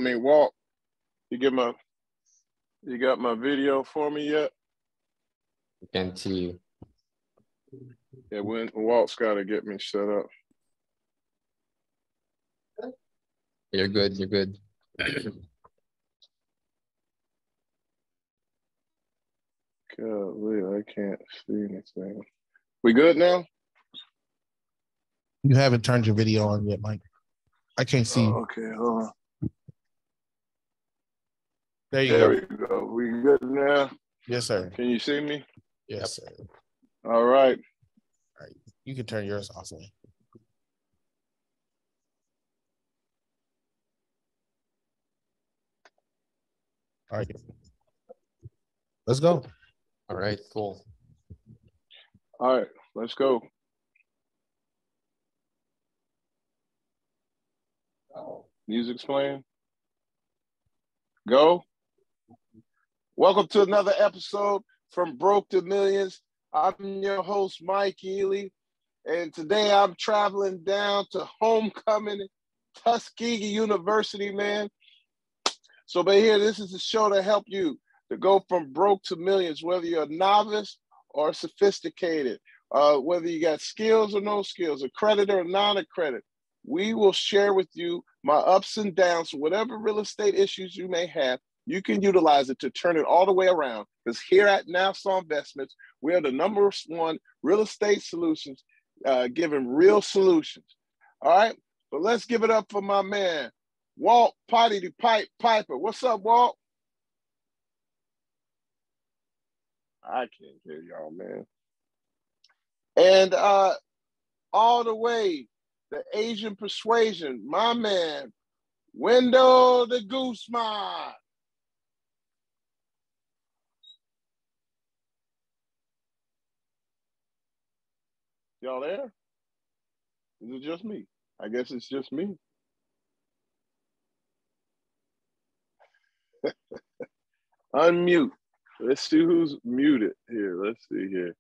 mean, Walt, you got my video for me yet? I can't see you. Yeah, when Walt's got to get me set up. You're good. You're good. Golly, I can't see anything. We good now? You haven't turned your video on yet, Mike. I can't see you. Okay, hold on. There you There go. we go. We good now? Yes, sir. Can you see me? Yes, sir. All right. All right. You can turn yours off. Man. All right. Let's go. All right, cool. All right, let's go. Music's playing. Go. Welcome to another episode from Broke to Millions. I'm your host, Mike Ely, and today I'm traveling down to Homecoming, Tuskegee University, man. So, but here, this is a show to help you to go from broke to millions, whether you're a novice or sophisticated, whether you got skills or no skills, accredited or non-accredited. We will share with you my ups and downs, whatever real estate issues you may have. You can utilize it to turn it all the way around. Because here at Nassau Investments, we are the #1 real estate solutions, giving real solutions. All right, so let's give it up for my man, Walt Potty the Pipe Piper. What's up, Walt? I can't hear y'all, man. And all the way, the Asian persuasion, my man, Wendell the Gooseman. Y'all there? Is it just me? I guess it's just me. Unmute. Let's see who's muted here. Let's see here.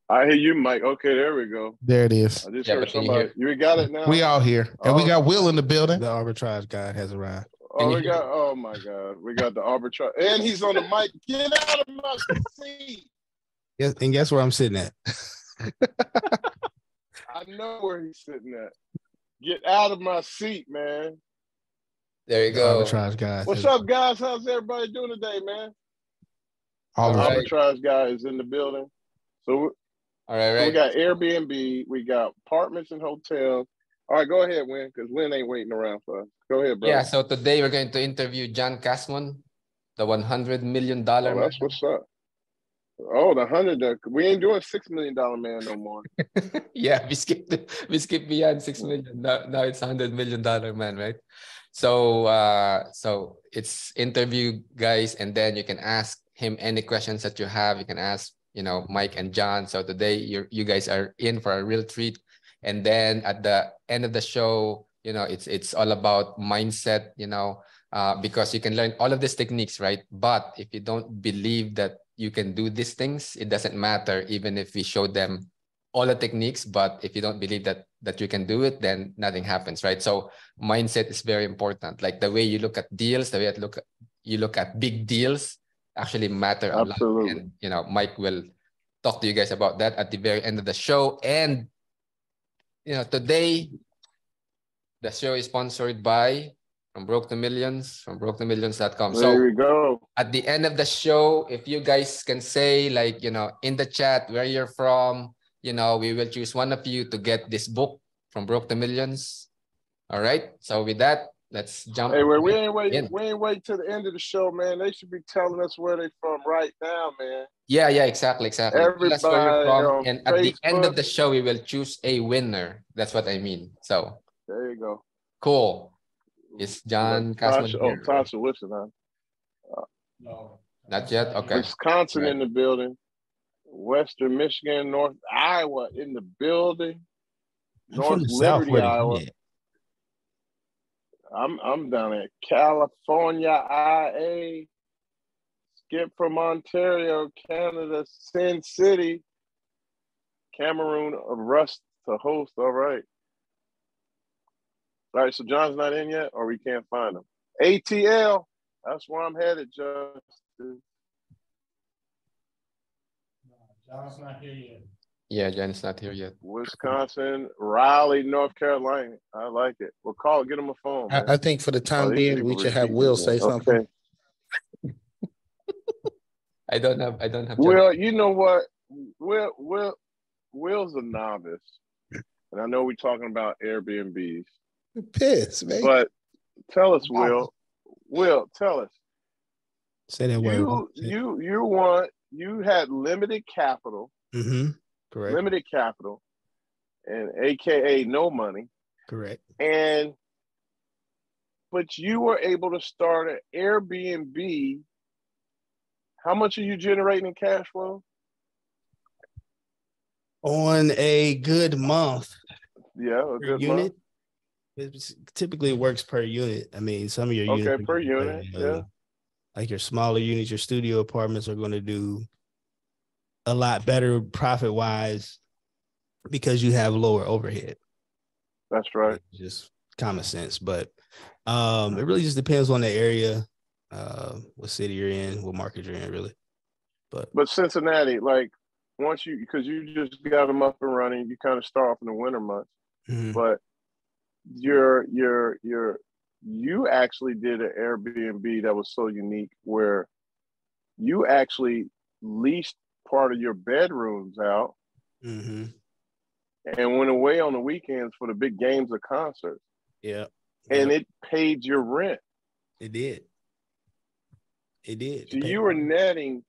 I hear you, Mike. Okay, there we go. There it is. I just heard somebody. You got it now? We all here. And we got Will in the building. The arbitrage guy has arrived. Oh my God. We got the arbitrage. And he's on the mic. Get out of my seat. Yes, and guess where I'm sitting at? I know where he's sitting at. Get out of my seat, man. There you go. Arbitrage guy. What's up, guys? How's everybody doing today, man? All the right. arbitrage guy is in the building. So All right, So we got Airbnb, we got apartments and hotels. All right, go ahead, Win, because Win ain't waiting around for us. Go ahead, bro. Yeah, so today we're going to interview John Casmon, the $100 million man. That's what's up. Oh, the 100. We ain't doing $6 million man no more. Yeah, we skipped beyond 6 million. Now it's $100 million man, right? So so it's interview, guys, and then you can ask him any questions that you have. You can ask, Mike and John. So today you guys are in for a real treat. And then at the end of the show, it's all about mindset, because you can learn all of these techniques, right? But if you don't believe that you can do these things, it doesn't matter, even if we show them all the techniques. But if you don't believe that you can do it, then nothing happens, right? So mindset is very important. Like the way you look at deals, the way you look at big deals actually matter a lot. And Mike will talk to you guys about that at the very end of the show. And today the show is sponsored by From Broke to Millions, from broketomillions.com. There we go. At the end of the show, if you guys can say, like, in the chat where you're from, we will choose one of you to get this book, From Broke to Millions. All right. So with that, let's jump. Hey, we ain't waiting till the end of the show, man. They should be telling us where they're from right now, man. Yeah, exactly. Everybody that's where you're from. And at the end Facebook. of the show, we will choose a winner. That's what I mean. So there you go. Cool. Is John Casmon here? Tasha Wilson, huh? No. Not yet? Okay. Wisconsin in the building. Western Michigan, North Iowa in the building. North Liberty, Iowa. I'm down at California, IA. Skip from Ontario, Canada, Sin City. Cameroon, Rust to host. All right. All right, so John's not in yet, or we can't find him. ATL, that's where I'm headed, Justin. John's not here yet. Yeah, John's not here yet. Wisconsin, Raleigh, North Carolina. I like it. Well, get him a phone, man. I think for the time these being, we people should have repeat Will again. say something. Okay. I don't have Well, you know what? Will's a novice. And I know we're talking about Airbnbs. Piss, man. But tell us, Will. Will, tell us. Say that word. You had limited capital. Mm-hmm. Correct. Limited capital, and AKA no money. Correct. But you were able to start an Airbnb. How much are you generating in cash flow? On a good month. Yeah, a good unit. month. It typically works per unit. I mean, some of your units. Okay, per unit. Yeah. Like your smaller units, your studio apartments are going to do a lot better profit wise because you have lower overhead. That's right. It's just common sense, but it really just depends on the area, what city you're in, what market you're in, really. But Cincinnati, like because you just got them up and running, you kind of start off in the winter months, but you actually did an Airbnb that was so unique where you actually leased part of your bedrooms out and went away on the weekends for the big games or concerts. Yeah. And it paid your rent. It did. So you were netting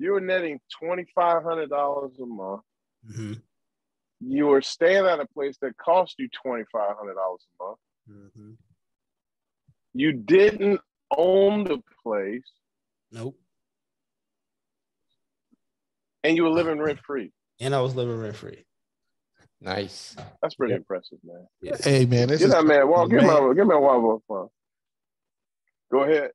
$2,500 a month. Mm-hmm. You were staying at a place that cost you $2,500 a month. Mm-hmm. You didn't own the place. Nope. And you were living rent free. And I was living rent free. Nice. That's pretty impressive, man. Yeah. Hey, man, Get that man. Give me a wobble. Go ahead.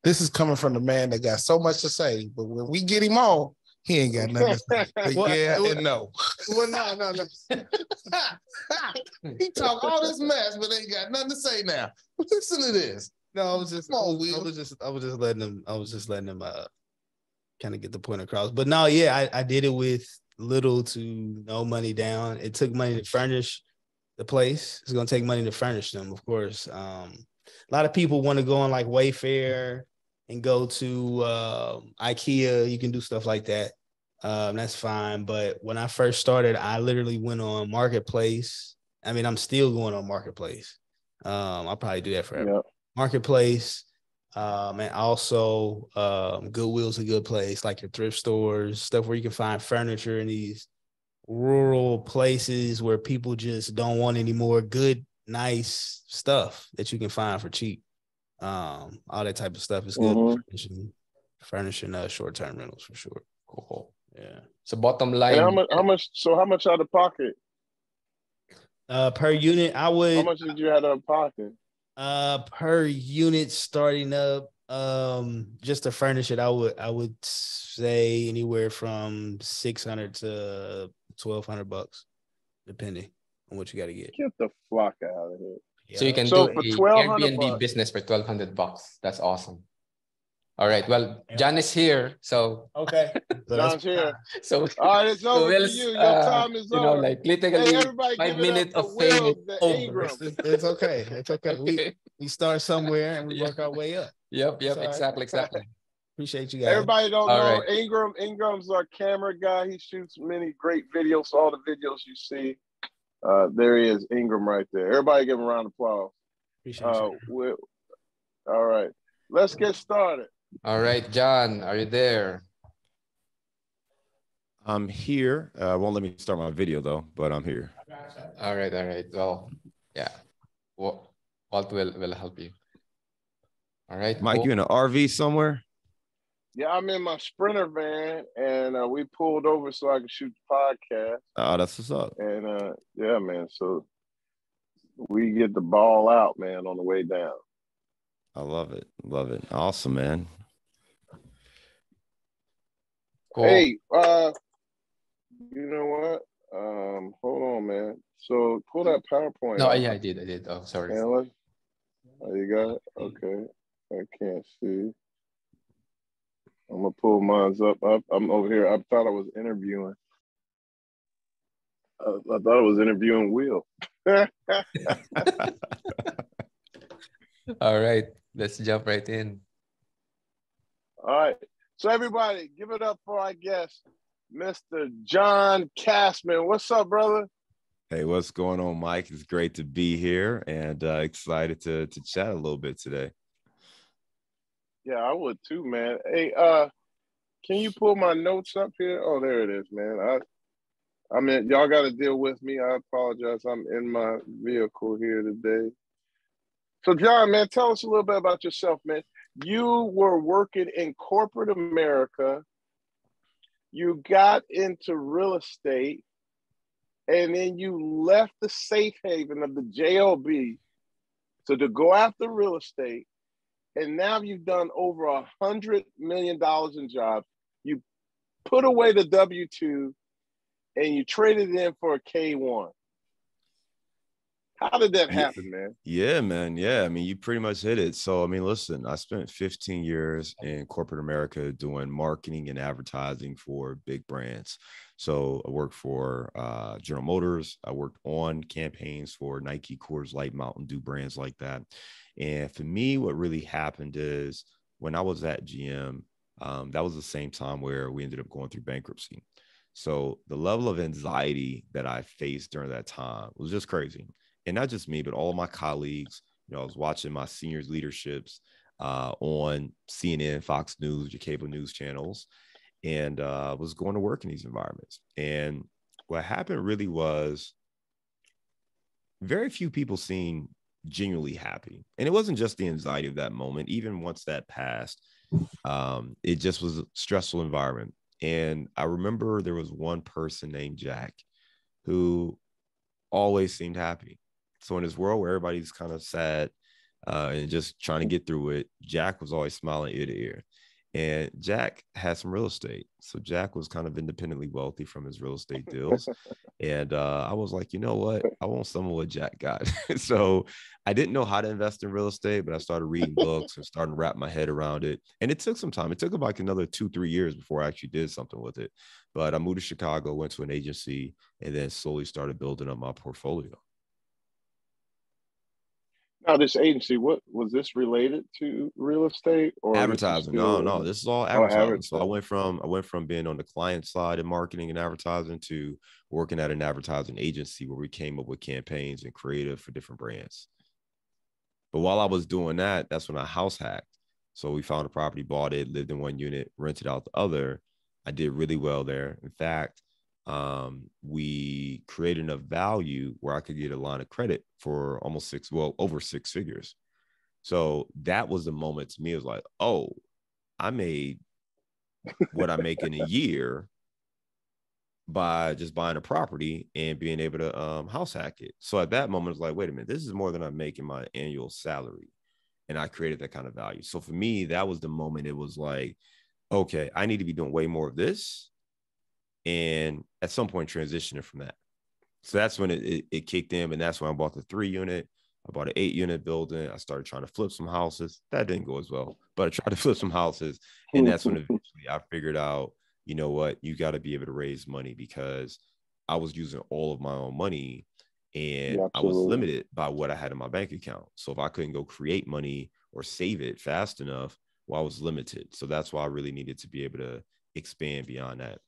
This is coming from the man that got so much to say, but when we get him on, he ain't got nothing to say. And no. Well, no. He talk all this mess, but ain't got nothing to say now. Listen to this. No, I was just letting him kind of get the point across. But no, yeah, I did it with little to no money down. It took money to furnish the place. It's gonna take money to furnish them, of course. A lot of people want to go on like Wayfair and go to IKEA. You can do stuff like that. That's fine. But when I first started, I literally went on Marketplace. I mean, I'm still going on Marketplace. I'll probably do that forever. Yeah. Marketplace. And also Goodwill's a good place, like your thrift stores, stuff where you can find furniture in these rural places where people just don't want any more good, nice stuff that you can find for cheap. All that type of stuff is good. Mm-hmm. Furnishing short-term rentals for sure. Cool. Yeah. So bottom line. And how much out of pocket? Per unit, I would. How much did you have out of pocket? Per unit starting up, just to furnish it, I would say anywhere from $600 to $1,200, depending on what you got to get. Get the flock out of here. So you can So do for a $1,200 Airbnb business for $1,200. That's awesome. All right. Well, John is here, so okay. John's here. So all right, it's over for you. Your time is over. Like literally, everybody 5 minutes of fame Will, is over. Ingram. It's okay. It's okay. We start somewhere and we work our way up. Yep. Exactly. Appreciate you guys. Everybody don't all know right. Ingram. Ingram's our camera guy. He shoots many great videos. All the videos you see, there he is, Ingram right there. Everybody give him a round of applause. Appreciate you. All right, let's get started. All right, John, are you there? I'm here. Won't let me start my video though, but I'm here. All right. Well, yeah. Walt will help you. All right. Mike, you in an RV somewhere? Yeah, I'm in my Sprinter van, and we pulled over so I could shoot the podcast. Oh, that's what's up. And yeah, man. So we get the ball out, man, on the way down. I love it. Awesome, man. Cool. Hey, you know what? Hold on, man. So pull that PowerPoint No, up. yeah, I did. Oh, sorry. And oh, you got it? Okay. I can't see. I'm gonna pull mine up. I'm over here. I thought I was interviewing. I thought I was interviewing Will. All right, let's jump right in. All right. So everybody, give it up for our guest, Mr. John Cashman. What's up, brother? Hey, what's going on, Mike? It's great to be here and excited to chat a little bit today. Yeah, I would too, man. Hey, can you pull my notes up here? Oh, there it is, man. I mean, y'all got to deal with me. I apologize. I'm in my vehicle here today. So, John, man, tell us a little bit about yourself, man. You were working in corporate America. You got into real estate, and then you left the safe haven of the JLB to go after real estate. And now you've done over $100 million in jobs. You put away the W-2 and you traded it in for a K-1. How did that happen, man? Yeah, man. Yeah. I mean, you pretty much hit it. So, I mean, listen, I spent 15 years in corporate America doing marketing and advertising for big brands. So I worked for General Motors. I worked on campaigns for Nike, Coors Light, Mountain Dew, brands like that. And for me, what really happened is when I was at GM, that was the same time where we ended up going through bankruptcy. So the level of anxiety that I faced during that time was just crazy. And not just me, but all of my colleagues. I was watching my seniors leaderships on CNN, Fox News, your cable news channels, and was going to work in these environments. And what happened really was very few people seemed genuinely happy. And it wasn't just the anxiety of that moment. Even once that passed, it just was a stressful environment. And I remember there was one person named Jack who always seemed happy. So in this world where everybody's kind of sad and just trying to get through it, Jack was always smiling ear to ear. And Jack had some real estate. So Jack was kind of independently wealthy from his real estate deals. And I was like, you know what? I want some of what Jack got. So I didn't know how to invest in real estate, but I started reading books and started to wrap my head around it. And it took some time. It took about another 2-3 years before I actually did something with it. But I moved to Chicago, went to an agency, and then slowly started building up my portfolio. Now, this agency, what was this related to real estate or advertising? No, this is all advertising. So I went from being on the client side in marketing and advertising to working at an advertising agency where we came up with campaigns and creative for different brands. But while I was doing that, that's when I house hacked. So we found a property, bought it, lived in one unit, rented out the other. I did really well there. In fact, we created enough value where I could get a line of credit for over 6 figures. So that was the moment to me. It was like, oh, I made what I make in a year by just buying a property and being able to house hack it. So at that moment, it's like, wait a minute, this is more than I make in my annual salary. And I created that kind of value. So for me, that was the moment. It was like, okay, I need to be doing way more of this. And at some point transitioning from that. So that's when it kicked in. And that's when I bought the 3-unit. I bought an 8-unit building. I started trying to flip some houses. That didn't go as well, but I tried to flip some houses. And that's when eventually I figured out, you know what, you got to be able to raise money, because I was using all of my own money and I was limited by what I had in my bank account. So if I couldn't go create money or save it fast enough, well, I was limited. So that's why I really needed to be able to expand beyond that.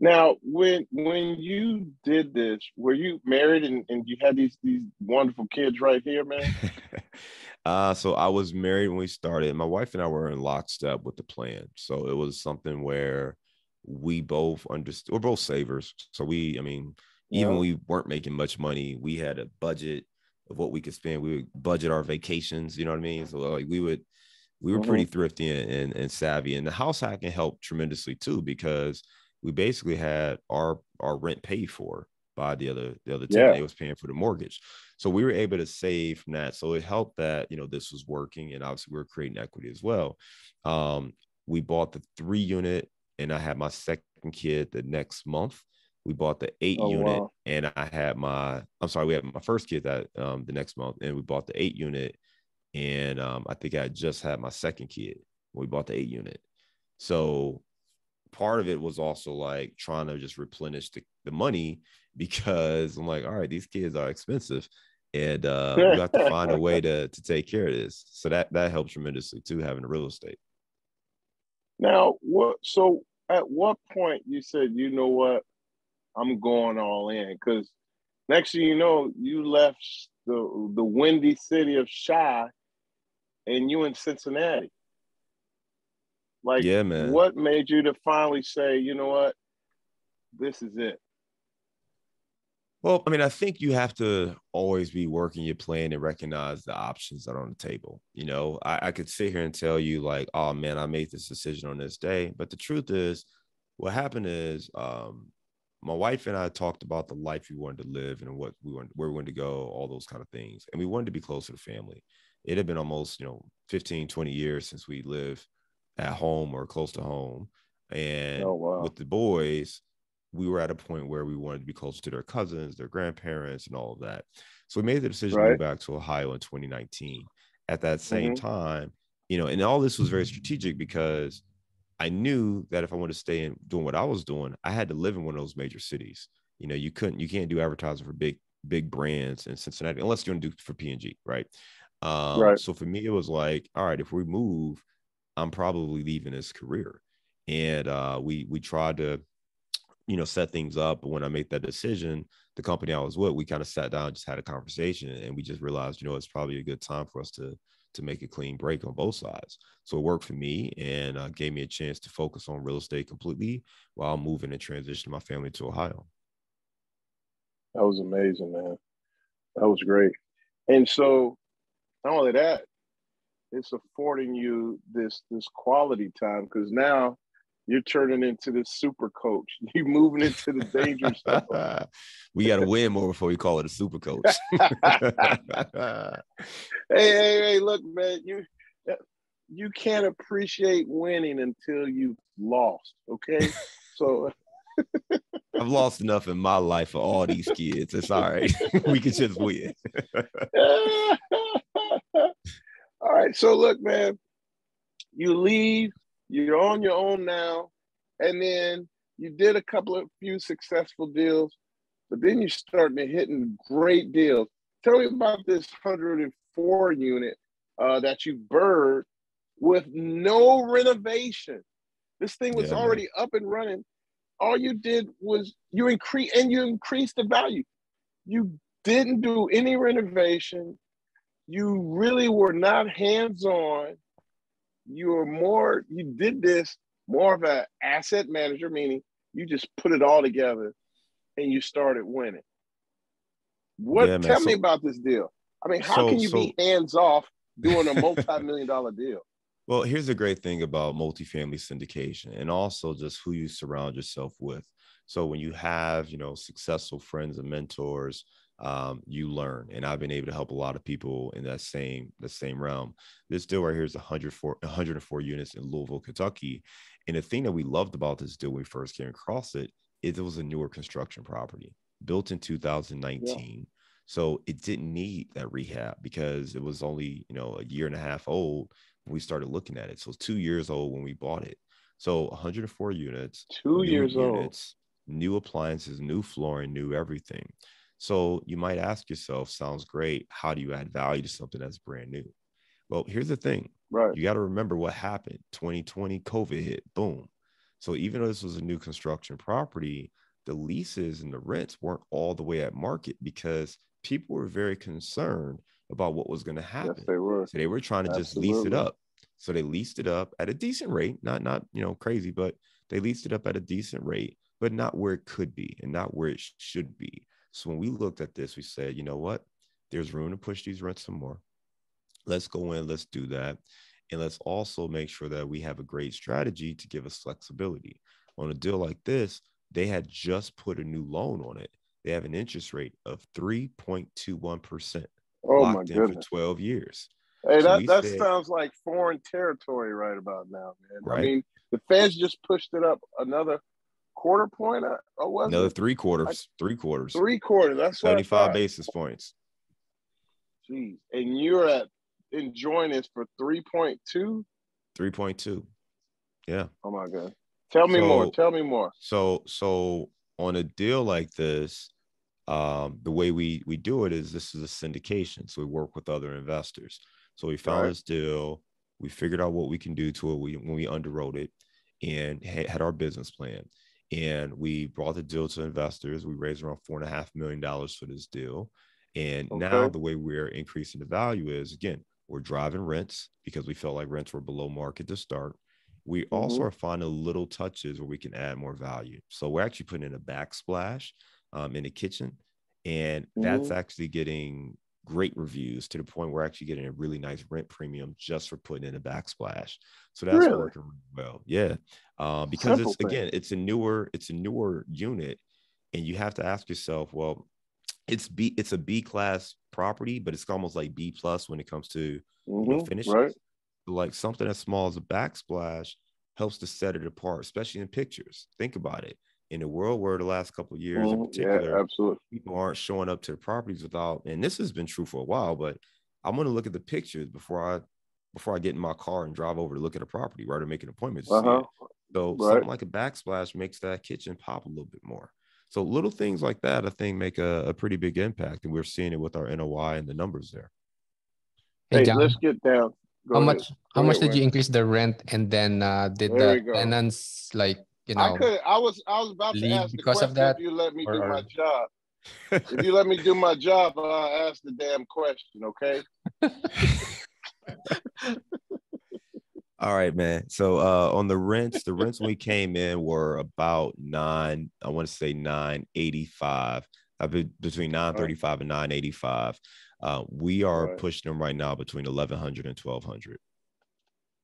Now, when you did this, were you married and you had these wonderful kids right here, man? So I was married when we started. My wife and I were in lockstep with the plan. So it was something where we both understood. We're both savers. So even when we weren't making much money, we had a budget of what we could spend. We would budget our vacations. You know what I mean? So like we were pretty thrifty and savvy. And the house hacking helped tremendously too, because we basically had our rent paid for by the other tenant. They was paying for the mortgage. So we were able to save from that. So it helped that, this was working, and obviously we were creating equity as well. We bought the 3-unit, and I had my second kid the next month. We bought the 8 Oh, unit, wow. and we had my first kid that the next month, and we bought the 8 unit. And I think I just had my second kid when we bought the 8 unit. So part of it was also like trying to just replenish the money, because I'm like, all right, these kids are expensive, and we have to find a way to take care of this. So that helps tremendously too, having the real estate. Now, so at what point you said, you know what, I'm going all in? Because next thing you know, you left the windy city of Chi, and you in Cincinnati. Like, Yeah, man. what made you to finally say, you know what, this is it? Well, I mean, I think you have to always be working your plan and recognize the options that are on the table. I could sit here and tell you like, oh man, I made this decision on this day. But the truth is, what happened is my wife and I talked about the life we wanted to live and where we wanted to go, all those kind of things. And we wanted to be closer to family. It had been almost, 15, 20 years since we lived at home or close to home. And Oh, wow. with the boys, we were at a point where we wanted to be closer to their cousins, their grandparents, and all of that. So we made the decision to Right. move back to Ohio in 2019. At that same Mhm. time, and all this was very strategic, because I knew that if I wanted to stay in doing what I was doing, I had to live in one of those major cities. You can't do advertising for big brands in Cincinnati unless you're going to do for P&G, right? Right. So for me, it was like, all right, if we move, I'm probably leaving this career. And we tried to, set things up. But when I made that decision, the company I was with, we kind of sat down, just had a conversation, and we just realized, it's probably a good time for us to make a clean break on both sides. So it worked for me, and gave me a chance to focus on real estate completely while moving and transitioning my family to Ohio. That was amazing, man. That was great. And so, not only that, it's affording you this quality time, because now you're turning into this super coach. You're moving into the danger zone. We got to win more before we call it a super coach. Hey, look, man, you can't appreciate winning until you've lost. Okay, so I've lost enough in my life for all these kids. It's all right. We can just win. all right. So look, man, you leave. You're on your own now, and then you did a few successful deals, but then you're starting to hitting great deals. Tell me about this 104 unit that you bird with no renovation. This thing was already up and running. All you did was you increased the value. You didn't do any renovation. You really were not hands-on. You did this more of an asset manager, meaning you just put it all together and you started winning. Tell me about this deal. I mean, how can you be hands-off doing a multi-million-dollar deal? Well, here's the great thing about multifamily syndication, and also just who you surround yourself with. So when you have, successful friends and mentors, you learn. And I've been able to help a lot of people in the same realm. This deal right here is 104 units in Louisville, Kentucky. And the thing that we loved about this deal when we first came across it is it was a newer construction property built in 2019. Yeah. So it didn't need that rehab because it was only, a year and a half old when we started looking at it. So it's 2 years old when we bought it. So 104 units, 2 years old, new appliances, new flooring, new everything. So you might ask yourself, sounds great. How do you add value to something that's brand new? Well, here's the thing. Right. You got to remember what happened. 2020, COVID hit, boom. So even though this was a new construction property, the leases and the rents weren't all the way at market because people were very concerned about what was going to happen. Yes, they were. So they were trying to just lease it up. So they leased it up at a decent rate, not crazy, but they leased it up at a decent rate, but not where it could be and not where it should be. So when we looked at this, we said, you know what? There's room to push these rents some more. Let's go in, let's do that. And let's also make sure that we have a great strategy to give us flexibility. On a deal like this, they had just put a new loan on it. They have an interest rate of 3.21%. Oh, locked my in goodness. for 12 years. Hey, so that sounds like foreign territory right about now, man. Right. I mean, the Feds just pushed it up another quarter point or was Another it? 3/4. 3/4. 3/4. That's what I 75 thought. basis points. Jeez. And you're enjoying this for 3.2? 3.2. Yeah. Oh my God. Tell me more. Tell me more. So on a deal like this, the way we do it is this is a syndication. So we work with other investors. So we found this deal. We figured out what we can do to it when we underwrote it and had our business plan. And we brought the deal to investors. We raised around $4.5 million for this deal. And now the way we're increasing the value is, again, we're driving rents because we felt like rents were below market to start. We also are finding little touches where we can add more value. So we're actually putting in a backsplash in the kitchen. And that's actually getting great reviews to the point we're actually getting a really nice rent premium just for putting in a backsplash. So that's working really well. Yeah. Because it's a newer unit, and you have to ask yourself, well, it's a B class property, but it's almost like B plus when it comes to finishes. Right. Like something as small as a backsplash helps to set it apart, especially in pictures. Think about it. In a world where the last couple of years in particular, people aren't showing up to the properties without, and this has been true for a while, but I'm going to look at the pictures before I get in my car and drive over to look at a property, right, or make an appointment to see it. So something like a backsplash makes that kitchen pop a little bit more. So little things like that, I think, make a pretty big impact, and we're seeing it with our NOI and the numbers there. Hey, John, let's get down. How much did you increase the rent, and then did the tenants I was about to ask the question if you let me do my job. If you let me do my job, I'll ask the damn question, okay? All right, man. So on the rents when we came in were about $985, between $935 and $985. We are pushing them right now between $1,100 and $1,200.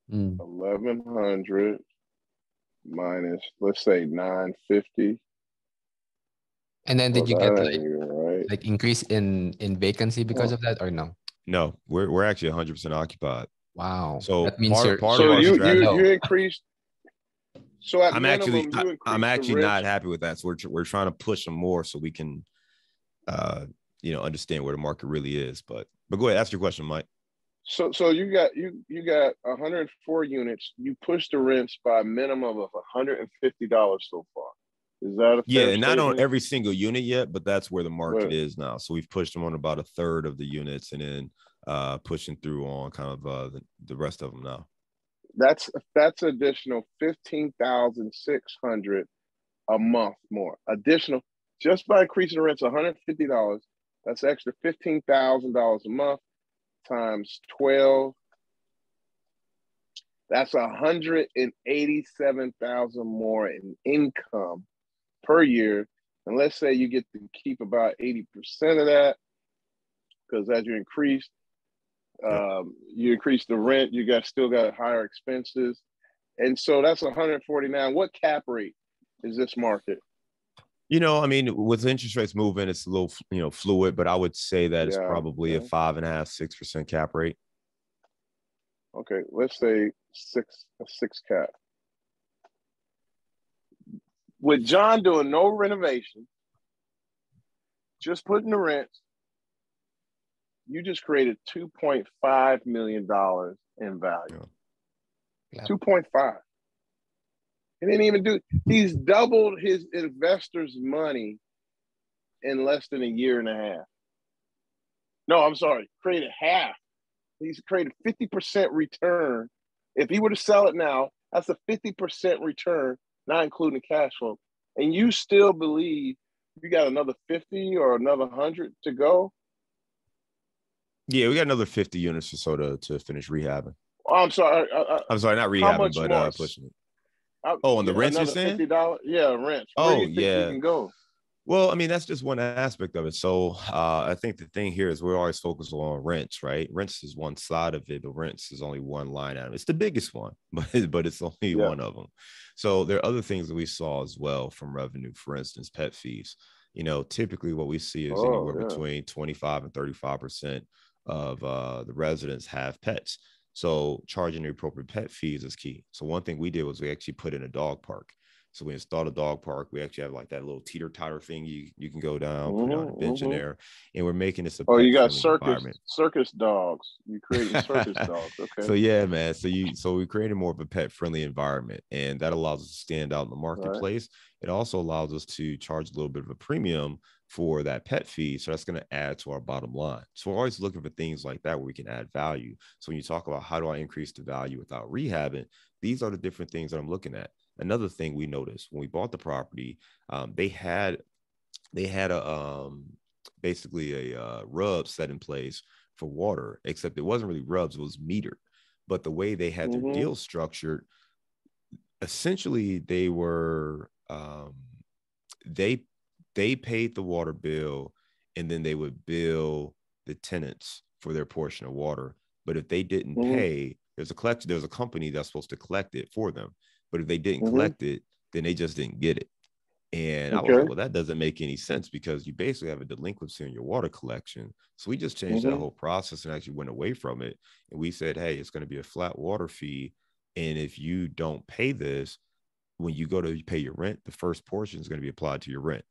1,100 minus, let's say, 950. And then did you get like increase in vacancy because of that, or no? No, we're actually 100% occupied. Wow. So that means part of our strategy. You increased. So at I'm minimum, actually not happy with that. So we're trying to push them more so we can understand where the market really is. But go ahead, ask your question, Mike. So you got 104 units. You pushed the rents by a minimum of $150 so far. Is that a fair and not statement? on every single unit yet, but that's where the market is now. So we've pushed them on about a third of the units, and then pushing through on kind of the rest of them now. That's additional $15,600 a month more. Additional just by increasing the rents $150. That's extra $15,000 a month times 12. That's $187,000 more in income per year. And let's say you get to keep about 80% of that, because as you increase the rent, you still got higher expenses. And so that's 149. What cap rate is this market? I mean, with interest rates moving, it's a little, fluid, but I would say that it's probably a 5.5%, 6% cap rate. Okay, let's say a six cap. With John doing no renovation, just putting the rents, you just created $2.5 million in value. Yeah. 2.5. He didn't even he's doubled his investors' money in less than a year and a half. No, I'm sorry, created half. He's created 50% return. If he were to sell it now, that's a 50% return, not including cash flow. And you still believe you got another 50 or another 100 to go? Yeah, we got another 50 units or so to finish rehabbing. Oh, I'm sorry. I'm sorry, not rehabbing, but pushing it. On the rents you're saying? $50? Yeah, rents. Where do you think we can go? Well, I mean, that's just one aspect of it. So I think the thing here is we're always focused on rents, right? Rents is one side of it, but rents is only one line item. It's the biggest one, but it's only one of them. So there are other things that we saw as well from revenue. For instance, pet fees. Typically what we see is anywhere between 25 and 35% of the residents have pets. So charging the appropriate pet fees is key. So one thing we did was we actually put in a dog park. So we installed a dog park. We actually have like that little teeter-totter thing you can go down, put on a bench in there, and we're making this a you got pet-friendly environment. circus dogs. You creating circus dogs. Okay. So yeah, man. So we created more of a pet-friendly environment, and that allows us to stand out in the marketplace. Right. It also allows us to charge a little bit of a premium for that pet fee. So that's going to add to our bottom line. So we're always looking for things like that where we can add value. So when you talk about how do I increase the value without rehabbing, these are the different things that I'm looking at. Another thing we noticed when we bought the property, they had a basically a rub set in place for water, except it wasn't really rubs, it was metered. But the way they had their deal structured, essentially they were they paid the water bill, and then they would bill the tenants for their portion of water. But if they didn't pay, there's a company that's supposed to collect it for them. But if they didn't collect it, then they just didn't get it. And I was like, well, that doesn't make any sense, because you basically have a delinquency in your water collection. So we just changed that whole process and actually went away from it. And we said, hey, it's going to be a flat water fee. And if you don't pay this, when you go to pay your rent, the first portion is going to be applied to your rent.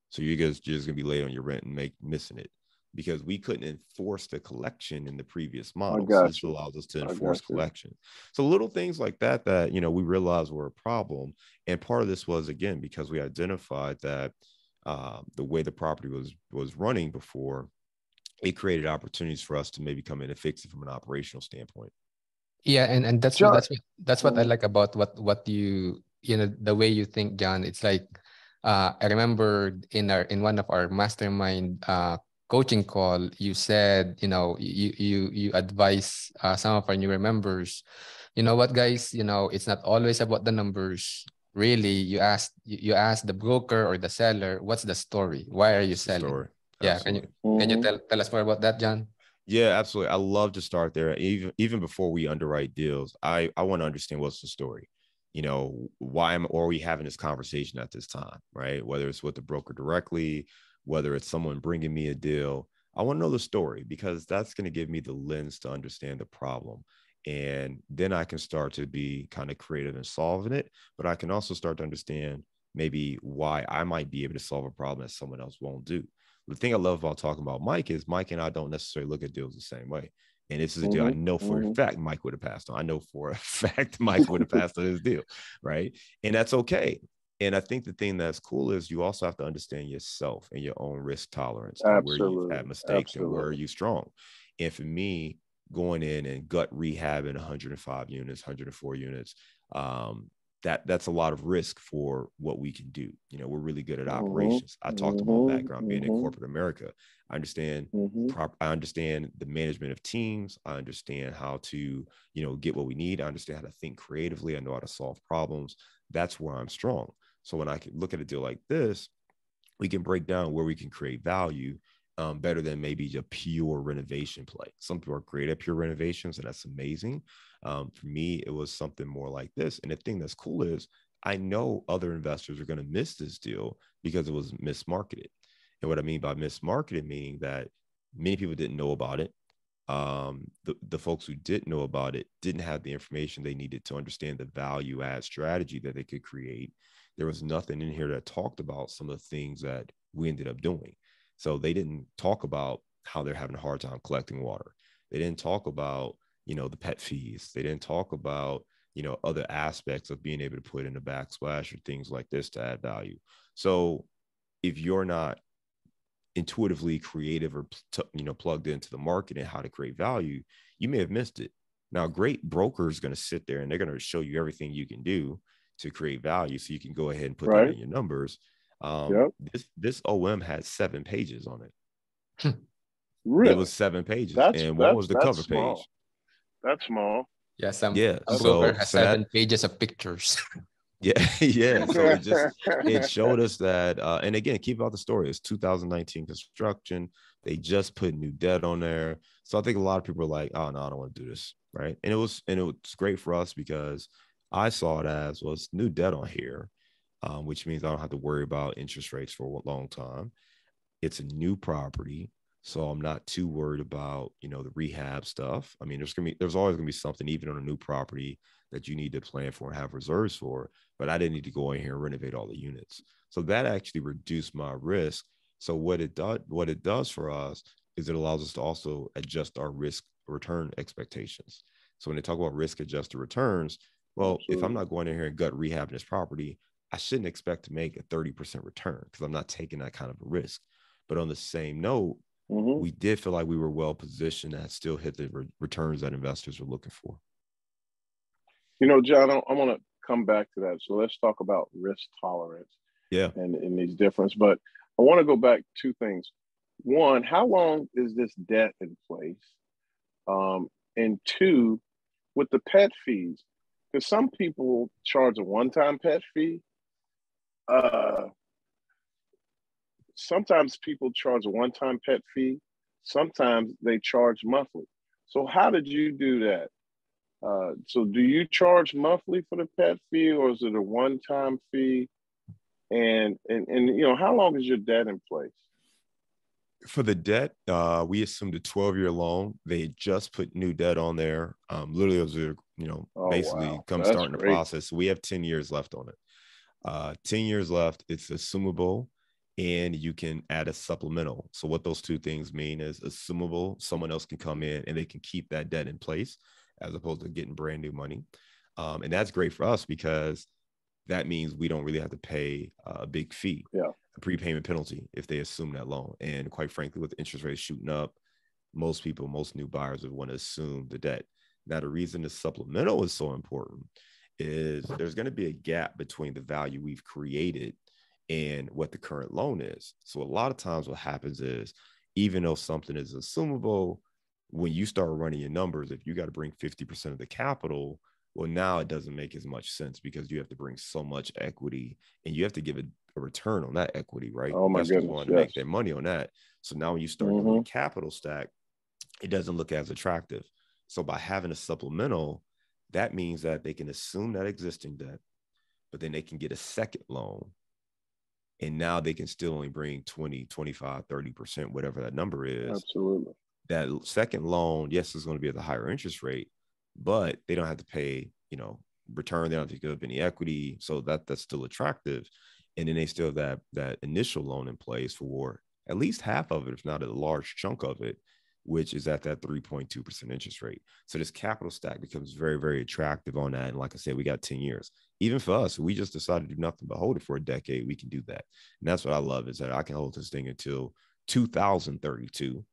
So you're just going to be late on your rent and missing it, because we couldn't enforce the collection in the previous model. So this allows us to enforce collection. So little things like that, we realized were a problem. And part of this was, again, because we identified that the way the property was running before, it created opportunities for us to maybe come in and fix it from an operational standpoint. Yeah, and that's what I like about what you the way you think, John. It's like I remember in one of our mastermind coaching call, you said, you advise some of our newer members, you know what, guys, it's not always about the numbers. Really, you ask the broker or the seller, what's the story? Why are you selling? Yeah, can you tell us more about that, John? Yeah, absolutely. I love to start there. Even before we underwrite deals, I want to understand what's the story. Why are we having this conversation at this time, right? Whether it's with the broker directly, whether it's someone bringing me a deal, I want to know the story, because that's going to give me the lens to understand the problem. And then I can start to be kind of creative in solving it, but I can also start to understand maybe why I might be able to solve a problem that someone else won't do. The thing I love about talking about Mike is Mike and I don't necessarily look at deals the same way. And this is a deal I know for a fact Mike would have passed on. I know for a fact Mike would have passed on his deal, right? And that's okay. And I think the thing that's cool is you also have to understand yourself and your own risk tolerance, and where you've had mistakes and where you're strong. And for me, going in and gut rehab in 105 units, 104 units, that's a lot of risk for what we can do. We're really good at operations. I talked about my background being in corporate America. I understand I understand the management of teams. I understand how to, get what we need. I understand how to think creatively. I know how to solve problems. That's where I'm strong. So when I can look at a deal like this, we can break down where we can create value better than maybe a pure renovation play. Some people are great at pure renovations, and that's amazing. For me, it was something more like this. And the thing that's cool is I know other investors are going to miss this deal because it was mismarketed. And what I mean by mismarketed, meaning that many people didn't know about it. The folks who did know about it didn't have the information they needed to understand the value add strategy that they could create. There was nothing in here that talked about some of the things that we ended up doing. So they didn't talk about how they're having a hard time collecting water. They didn't talk about, the pet fees. They didn't talk about, other aspects of being able to put in a backsplash or things like this to add value. So if you're not intuitively creative or, plugged into the market and how to create value, you may have missed it. Now, a great broker is going to sit there and they're going to show you everything you can do to create value, so you can go ahead and put that in your numbers. This OM had 7 pages on it. Really? It was 7 pages. And what was the cover page? That's small. Yeah, some broker has 7 pages of pictures. Yeah. So it showed us that, and again, keep out the story. It's 2019 construction. They just put new debt on there. So I think a lot of people are like, oh no, I don't want to do this. Right. And it was great for us because I saw it as, well, it's new debt on here, which means I don't have to worry about interest rates for a long time. It's a new property. So I'm not too worried about, the rehab stuff. I mean, there's always gonna be something, even on a new property, that you need to plan for and have reserves for. But I didn't need to go in here and renovate all the units. So that actually reduced my risk. So what it does for us is it allows us to also adjust our risk return expectations. So when they talk about risk adjusted returns, well, Absolutely. if I'm not going in here and gut rehabbing this property, I shouldn't expect to make a 30% return because I'm not taking that kind of a risk. But on the same note, we did feel like we were well positioned and still hit the returns that investors were looking for. John, I want to come back to that. So let's talk about risk tolerance. Yeah. And these difference. But I want to go back to 2 things. One, how long is this debt in place? And 2, with the pet fees, because some people charge a one-time pet fee. Sometimes people charge a one-time pet fee. Sometimes they charge monthly. So how did you do that? So do you charge monthly for the pet fee, or is it a one-time fee? And how long is your debt in place? For the debt, we assumed a 12-year loan. They just put new debt on there. Literally, it was basically wow. come That's starting great. the process. So we have 10 years left on it. 10 years left. It's assumable, and you can add a supplemental. So what those 2 things mean is assumable, someone else can come in and they can keep that debt in place as opposed to getting brand new money. And that's great for us because that means we don't really have to pay a big fee, a prepayment penalty, if they assume that loan. And quite frankly, with interest rates shooting up, most new buyers would want to assume the debt. Now, the reason the supplemental is so important is there's going to be a gap between the value we've created and what the current loan is. So a lot of times what happens is, even though something is assumable, when you start running your numbers, if you got to bring 50% of the capital, well, now it doesn't make as much sense because you have to bring so much equity and you have to give a return on that equity, right? Oh, my Investors goodness, want to make their money on that. So now when you start doing the capital stack, it doesn't look as attractive. So by having a supplemental, that means that they can assume that existing debt, but then they can get a second loan. And now they can still only bring 20, 25, 30%, whatever that number is. Absolutely. That second loan, yes, is going to be at the higher interest rate, but they don't have to pay, return. They don't have to give up any equity. So that's still attractive. And then they still have that initial loan in place for at least half of it, if not a large chunk of it, which is at that 3.2% interest rate. So this capital stack becomes very, very attractive on that. And like I said, we got 10 years. Even for us, we just decided to do nothing but hold it for a decade. We can do that. And that's what I love, is that I can hold this thing until 2032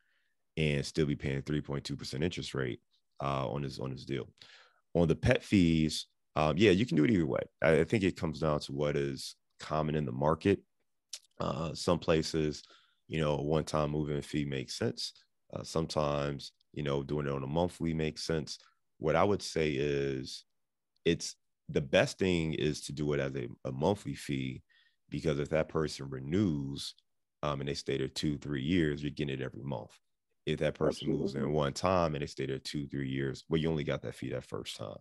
and still be paying 3.2% interest rate on this deal. On the pet fees, you can do it either way. I think it comes down to what is common in the market. Some places, a one-time move-in fee makes sense. Sometimes, doing it on a monthly makes sense. What I would say is it's the best thing is to do it as a monthly fee, because if that person renews and they stay there 2-3 years, you're getting it every month. If that person moves in one time and they stay there 2-3 years, well, you only got that fee that first time,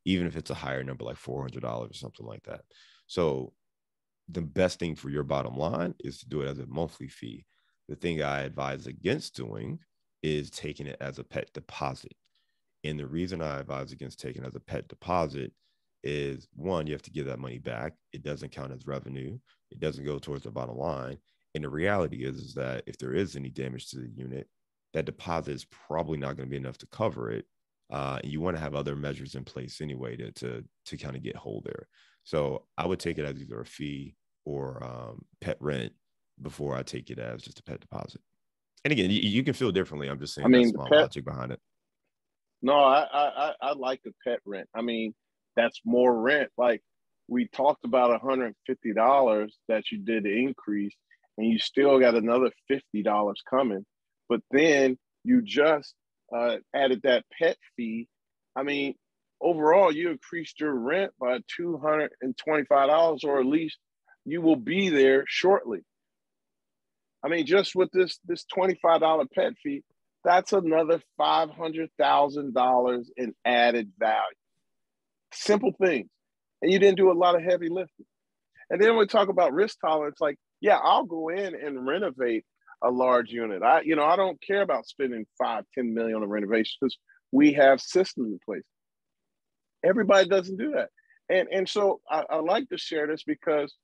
even if it's a higher number, like $400 or something like that. So the best thing for your bottom line is to do it as a monthly fee. The thing I advise against doing is taking it as a pet deposit. And the reason I advise against taking it as a pet deposit is, one, you have to give that money back. It doesn't count as revenue. It doesn't go towards the bottom line. And the reality is that if there is any damage to the unit, that deposit is probably not going to be enough to cover it. And you want to have other measures in place anyway to kind of get whole there. So I would take it as either a fee or pet rent before I take it as just a pet deposit. And again, you can feel differently. I'm just saying that's my logic behind it. No, I like the pet rent. I mean, that's more rent. Like we talked about $150 that you did the increase, and you still got another $50 coming. But then you just added that pet fee. I mean, overall, you increased your rent by $225, or at least you will be there shortly. I mean, just with this $25 pet fee, that's another $500,000 in added value. Simple things. And you didn't do a lot of heavy lifting. And then we talk about risk tolerance, like, yeah, I'll go in and renovate a large unit. I don't care about spending 5-10 million on renovation because we have systems in place. Everybody doesn't do that. And so I like to share this because,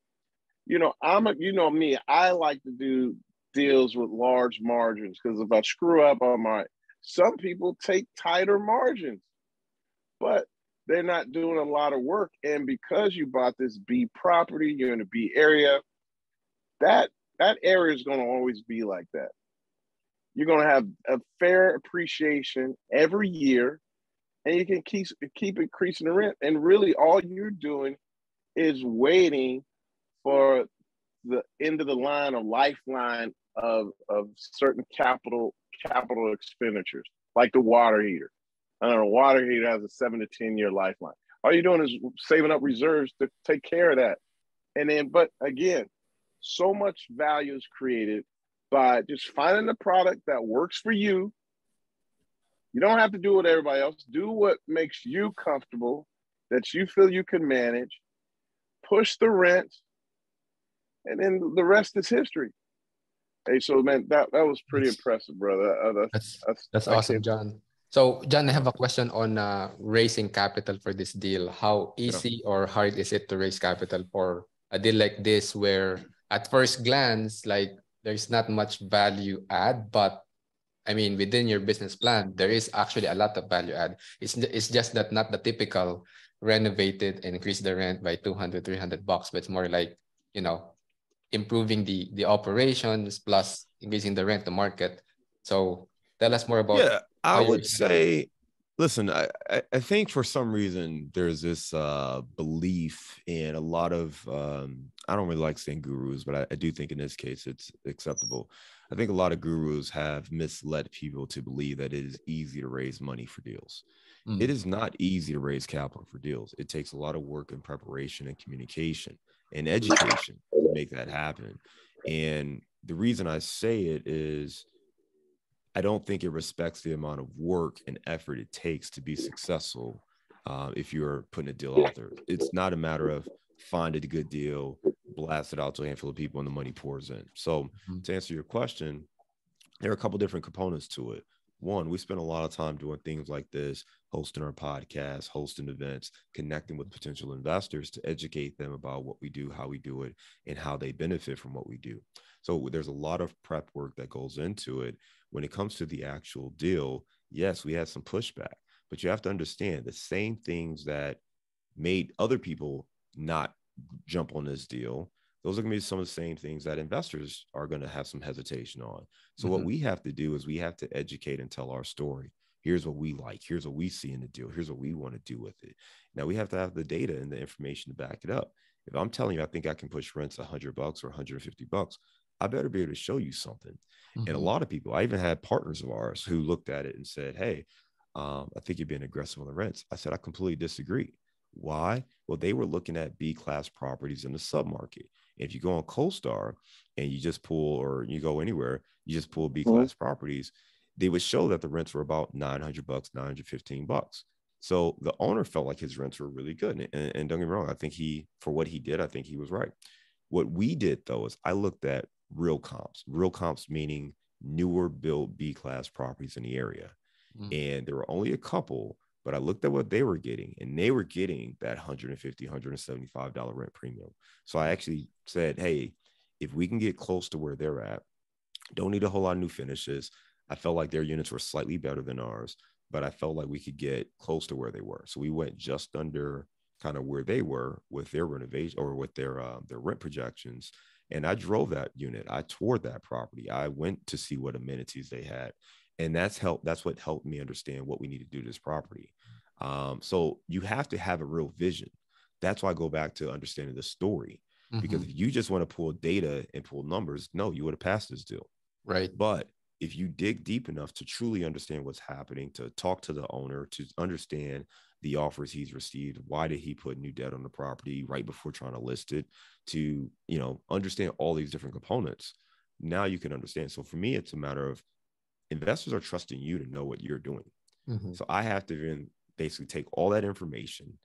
me, I like to do deals with large margins because if I screw up, I'm all right. Some people take tighter margins, but they're not doing a lot of work. And because you bought this B property, you're in a B area, that area is going to always be like that. You're going to have a fair appreciation every year, and you can keep increasing the rent. And really, all you're doing is waiting for the end of the line or lifeline of certain capital expenditures, like the water heater. I don't know, water heater has a 7 to 10 year lifeline. All you're doing is saving up reserves to take care of that. And then, but again, so much value is created by just finding the product that works for you. You don't have to do what everybody else. Do what makes you comfortable, that you feel you can manage. Push the rent, and then the rest is history. Hey, so man, that was pretty impressive, brother. That's awesome, John. So, John, I have a question on raising capital for this deal. How easy or hard is it to raise capital for a deal like this, where at first glance, like there's not much value add, but I mean, within your business plan, there is actually a lot of value add. It's just that not the typical renovate it and increase the rent by $200-$300, but it's more like, improving the operations plus increasing the rent to market. So tell us more about. Yeah, I would say, listen, I think for some reason there's this belief in a lot of, I don't really like saying gurus, but I do think in this case it's acceptable. I think a lot of gurus have misled people to believe that it is easy to raise money for deals. It is not easy to raise capital for deals. It takes a lot of work and preparation and communication and education to make that happen. And the reason I say it is I don't think it respects the amount of work and effort it takes to be successful if you're putting a deal out there. It's not a matter of find a good deal, blast it out to a handful of people, and the money pours in. So to answer your question, there are a couple different components to it. One, we spend a lot of time doing things like this, hosting our podcast, hosting events, connecting with potential investors to educate them about what we do, how we do it, and how they benefit from what we do. So there's a lot of prep work that goes into it. When it comes to the actual deal, yes, we had some pushback, but you have to understand the same things that made other people not jump on this deal. Those are going to be some of the same things that investors are going to have some hesitation on. So what we have to do is we have to educate and tell our story. Here's what we like. Here's what we see in the deal. Here's what we want to do with it. Now we have to have the data and the information to back it up. If I'm telling you, I think I can push rents $100 or $150, I better be able to show you something. And a lot of people, I even had partners of ours who looked at it and said, hey, I think you're being aggressive on the rents. I said, I completely disagree. Why? Well, they were looking at B-class properties in the submarket. If you go on CoStar and you just pull, or you go anywhere, you just pull B-class properties, they would show that the rents were about $900, $915. So the owner felt like his rents were really good. And don't get me wrong, I think for what he did, I think he was right. What we did, though, is I looked at real comps meaning newer built B-class properties in the area. And there were only a couple, but I looked at what they were getting, and they were getting that $150, $175 rent premium. So I actually said, hey, if we can get close to where they're at, don't need a whole lot of new finishes. I felt like their units were slightly better than ours, but I felt like we could get close to where they were. So we went just under kind of where they were with their renovation or with their rent projections. And I drove that unit. I toured that property. I went to see what amenities they had. And that's what helped me understand what we need to do to this property. So you have to have a real vision. That's why I go back to understanding the story. Because if you just want to pull data and pull numbers, no, you would have passed this deal. Right. But if you dig deep enough to truly understand what's happening, to talk to the owner, to understand the offers he's received, why did he put new debt on the property right before trying to list it, to, understand all these different components, now you can understand. So for me, it's a matter of investors are trusting you to know what you're doing. So I have to then basically take all that information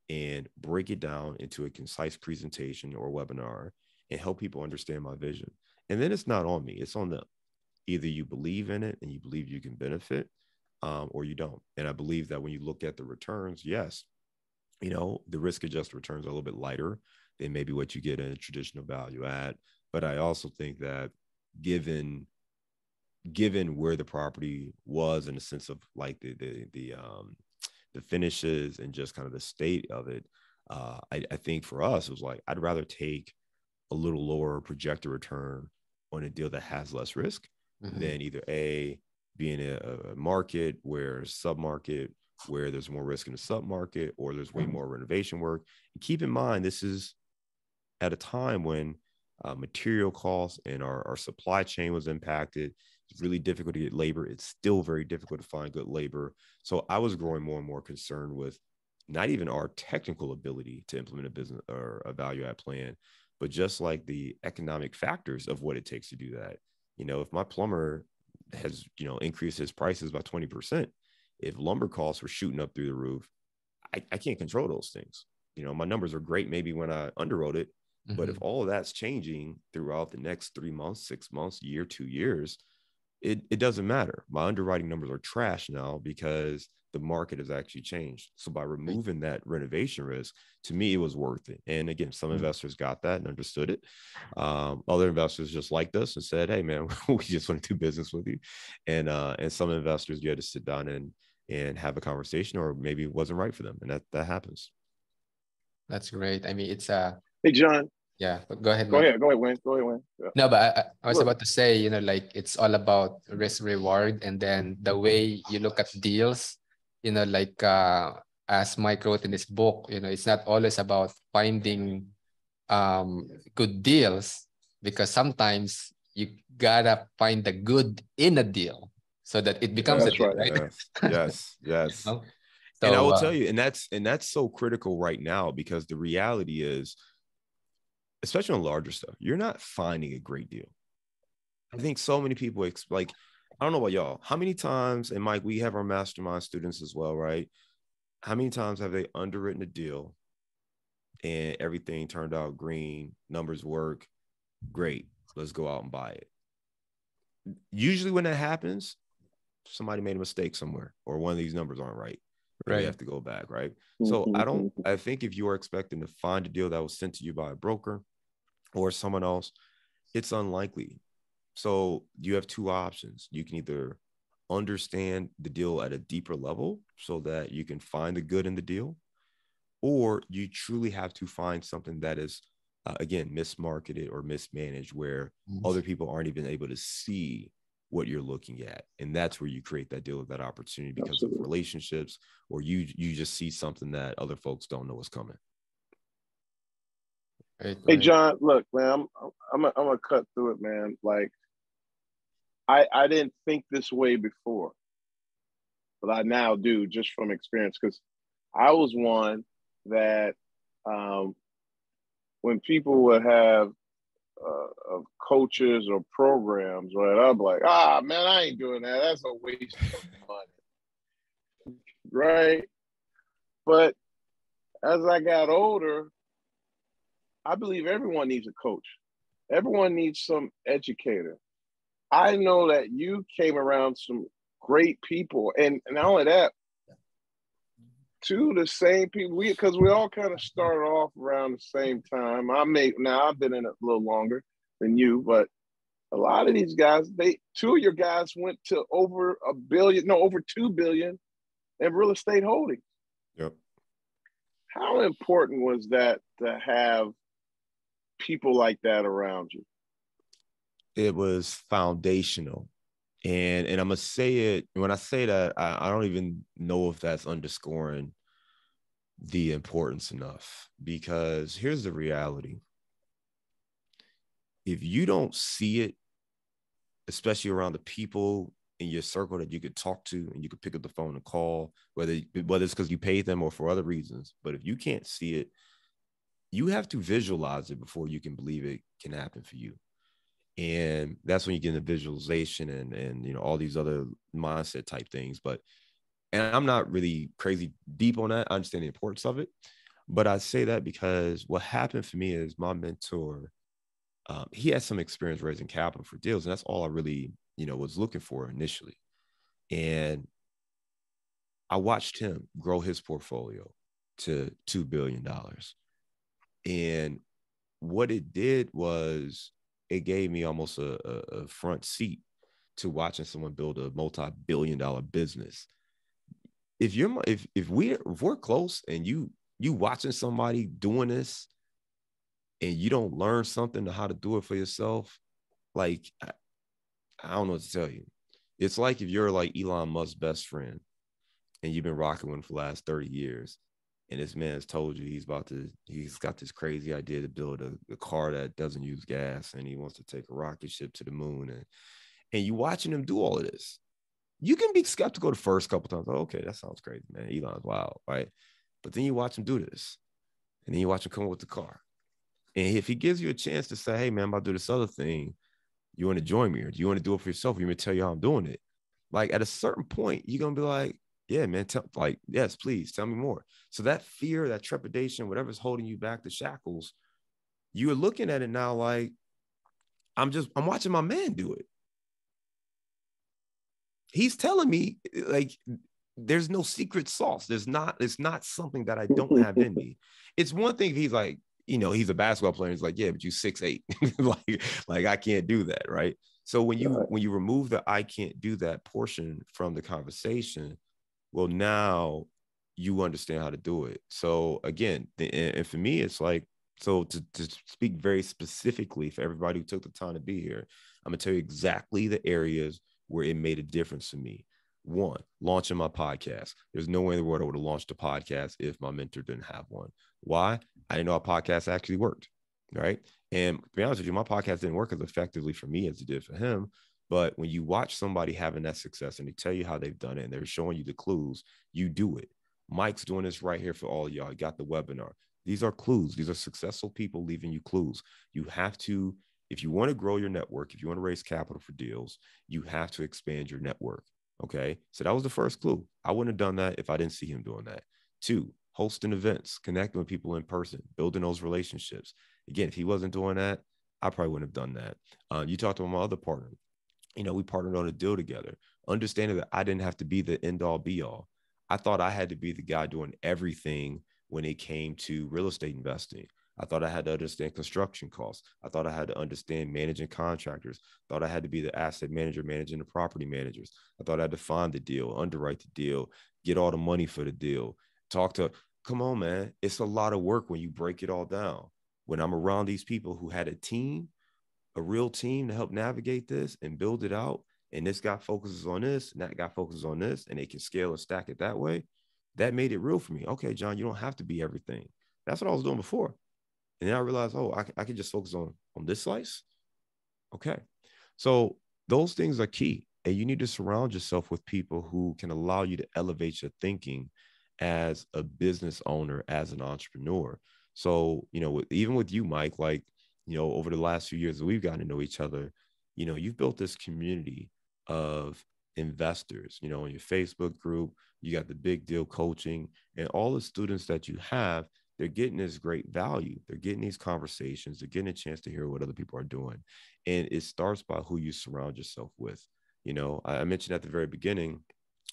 and break it down into a concise presentation or webinar and help people understand my vision. And then it's not on me, it's on them. Either you believe in it and you believe you can benefit, or you don't. And I believe that when you look at the returns, yes, the risk adjusted returns are a little bit lighter than maybe what you get in a traditional value add. But I also think that given where the property was in the sense of like the finishes and just kind of the state of it, I think for us, it was like, I'd rather take a little lower projected return on a deal that has less risk than either be in a market where sub-market where there's more risk in the sub-market, or there's way more renovation work. And keep in mind, this is at a time when material costs and our supply chain was impacted. It's really difficult to get labor. It's still very difficult to find good labor. So I was growing more and more concerned with not even our technical ability to implement a business or a value add plan, but just like the economic factors of what it takes to do that. If my plumber has, increased his prices by 20%, if lumber costs were shooting up through the roof, I can't control those things. My numbers are great maybe when I underwrote it, but if all of that's changing throughout the next 3 months, 6 months, year, 2 years, it doesn't matter. My underwriting numbers are trash now because the market has actually changed. So by removing that renovation risk, to me, it was worth it. And again, some investors got that and understood it. Other investors just liked us and said, "Hey, man, we just want to do business with you." And some investors, you had to sit down and have a conversation, or maybe it wasn't right for them, and that happens. That's great. I mean, it's Hey, John. Yeah, but go ahead. Go ahead, Wayne. Yeah. No, but I was about to say, like it's all about risk reward, and then the way you look at deals, like as Mike wrote in his book, it's not always about finding good deals, because sometimes you gotta find the good in a deal so that it becomes a deal, right? Yes. So, and I will tell you, and that's so critical right now, because the reality is, especially on larger stuff, you're not finding a great deal. I think so many people I don't know about y'all, how many times, and Mike, we have our mastermind students as well, right? How many times have they underwritten a deal and everything turned out green, numbers work, great, let's go out and buy it? Usually when that happens, somebody made a mistake somewhere, or one of these numbers aren't right. Right. You have to go back, right? So I think if you are expecting to find a deal that was sent to you by a broker or someone else, it's unlikely. So you have two options. You can either understand the deal at a deeper level so that you can find the good in the deal, or you truly have to find something that is, again, mismarketed or mismanaged, where other people aren't even able to see what you're looking at. And that's where you create that deal with that opportunity because of relationships, or you just see something that other folks don't know is coming. Hey, John, look, man, I'm gonna cut through it, man. Like, I didn't think this way before, but I now do, just from experience, because I was one that when people would have of coaches or programs, right, I'm like, man, I ain't doing that. That's a waste of money, right? But as I got older, I believe everyone needs a coach. Everyone needs some educator. I know that you came around some great people, and not only that, two the same people. Because we all kind of started off around the same time. I've been in it a little longer than you, but a lot of these guys, two of your guys went to over $2 billion in real estate holdings. Yep. How important was that to have people like that around you? It was foundational. And I'm going to say it, when I say that, I don't even know if that's underscoring the importance enough, because here's the reality. If you don't see it, especially around the people in your circle that you could talk to and you could pick up the phone and call, whether it's because you paid them or for other reasons, but if you can't see it, you have to visualize it before you can believe it can happen for you. And that's when you get into visualization and all these other mindset type things. And I'm not really crazy deep on that. I understand the importance of it. But I say that because what happened for me is my mentor, he had some experience raising capital for deals. And that's all I really, was looking for initially. And I watched him grow his portfolio to $2 billion. And what it did was it gave me almost a front seat to watching someone build a multi-billion-dollar business. If we're close and you watching somebody doing this and you don't learn something to how to do it for yourself, like I don't know what to tell you. It's like if you're like Elon Musk's best friend and you've been rocking with him for the last 30 years, and this man has told you he's got this crazy idea to build a car that doesn't use gas, and he wants to take a rocket ship to the moon, and you watching him do all of this. You can be skeptical the first couple times. Oh, okay, that sounds crazy, man. Elon's wild, right? But then you watch him do this, and then you watch him come up with the car. And if he gives you a chance to say, hey, man, I'm about to do this other thing, you want to join me, or do you want to do it for yourself? Or you want to tell you how I'm doing it? Like at a certain point, you're going to be like, yeah, man, yes, please tell me more. So that fear, that trepidation, whatever's holding you back, the shackles, you're looking at it now like, I'm watching my man do it. He's telling me like, there's no secret sauce. It's not something that I don't have in me. It's one thing if he's like, he's a basketball player. He's like, yeah, but you 6'8". like I can't do that. Right. So when you remove the, I can't do that portion from the conversation, well, now you understand how to do it. So again, and for me, it's like, so to speak very specifically for everybody who took the time to be here, I'm gonna tell you exactly the areas where it made a difference for me. One, launching my podcast. There's no way in the world I would have launched a podcast if my mentor didn't have one. Why? I didn't know how podcasts actually worked, right? And to be honest with you, my podcast didn't work as effectively for me as it did for him. But when you watch somebody having that success and they tell you how they've done it and they're showing you the clues, you do it. Mike's doing this right here for all of y'all. He got the webinar. These are clues. These are successful people leaving you clues. You have to, if you want to grow your network, if you want to raise capital for deals, you have to expand your network. Okay. So that was the first clue. I wouldn't have done that if I didn't see him doing that. 2, hosting events, connecting with people in person, building those relationships. Again, if he wasn't doing that, I probably wouldn't have done that. You talked about my other partner. We partnered on a deal together, understanding that I didn't have to be the end all be all. I thought I had to be the guy doing everything when it came to real estate investing. I thought I had to understand construction costs. I thought I had to understand managing contractors. I thought I had to be the asset manager managing the property managers. I thought I had to find the deal, underwrite the deal, get all the money for the deal, come on, man. It's a lot of work when you break it all down. When I'm around these people who had a real team to help navigate this and build it out, and this guy focuses on this and that guy focuses on this, and they can scale and stack it that way, that made it real for me. Okay, John, you don't have to be everything. That's what I was doing before. And then I realized, I can just focus on this slice. Okay. So those things are key. And you need to surround yourself with people who can allow you to elevate your thinking as a business owner, as an entrepreneur. So, even with you, Mike, like, over the last few years that we've gotten to know each other, you've built this community of investors, in your Facebook group. You got the Big Deal Coaching, and all the students that you have, they're getting this great value. They're getting these conversations. They're getting a chance to hear what other people are doing. And it starts by who you surround yourself with. I mentioned at the very beginning,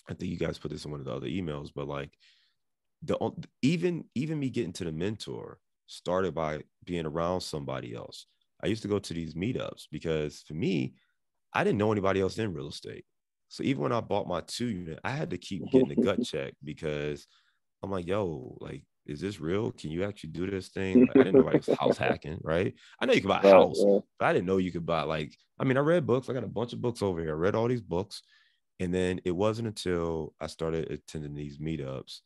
I think you guys put this in one of the other emails, but like even me getting to the mentor started by being around somebody else. I used to go to these meetups because for me, I didn't know anybody else in real estate. So even when I bought my 2 unit, I had to keep getting the gut check because I'm like, yo, like, is this real? Can you actually do this thing? Like, I didn't know nobody was house hacking, right? I know you could buy a house, but I didn't know you could buy I read books. I got a bunch of books over here. I read all these books. And then it wasn't until I started attending these meetups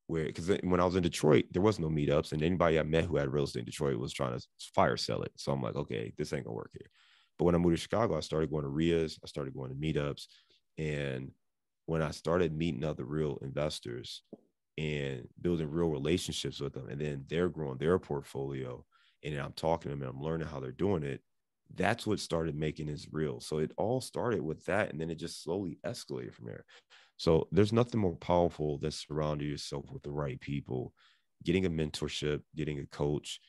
because when I was in Detroit, there was no meetups, and anybody I met who had real estate in Detroit was trying to fire sell it. So I'm like, okay, this ain't gonna work here. But when I moved to Chicago, I started going to RIAs. I started going to meetups. And when I started meeting other real investors and building real relationships with them, and then they're growing their portfolio, and then I'm talking to them and I'm learning how they're doing it, that's what started making this real. So it all started with that, and then it just slowly escalated from there. So there's nothing more powerful than surrounding yourself with the right people, getting a mentorship, getting a coach.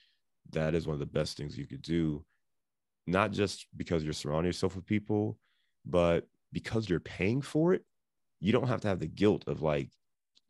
That is one of the best things you could do, not just because you're surrounding yourself with people, But because you're paying for it, you don't have to have the guilt of like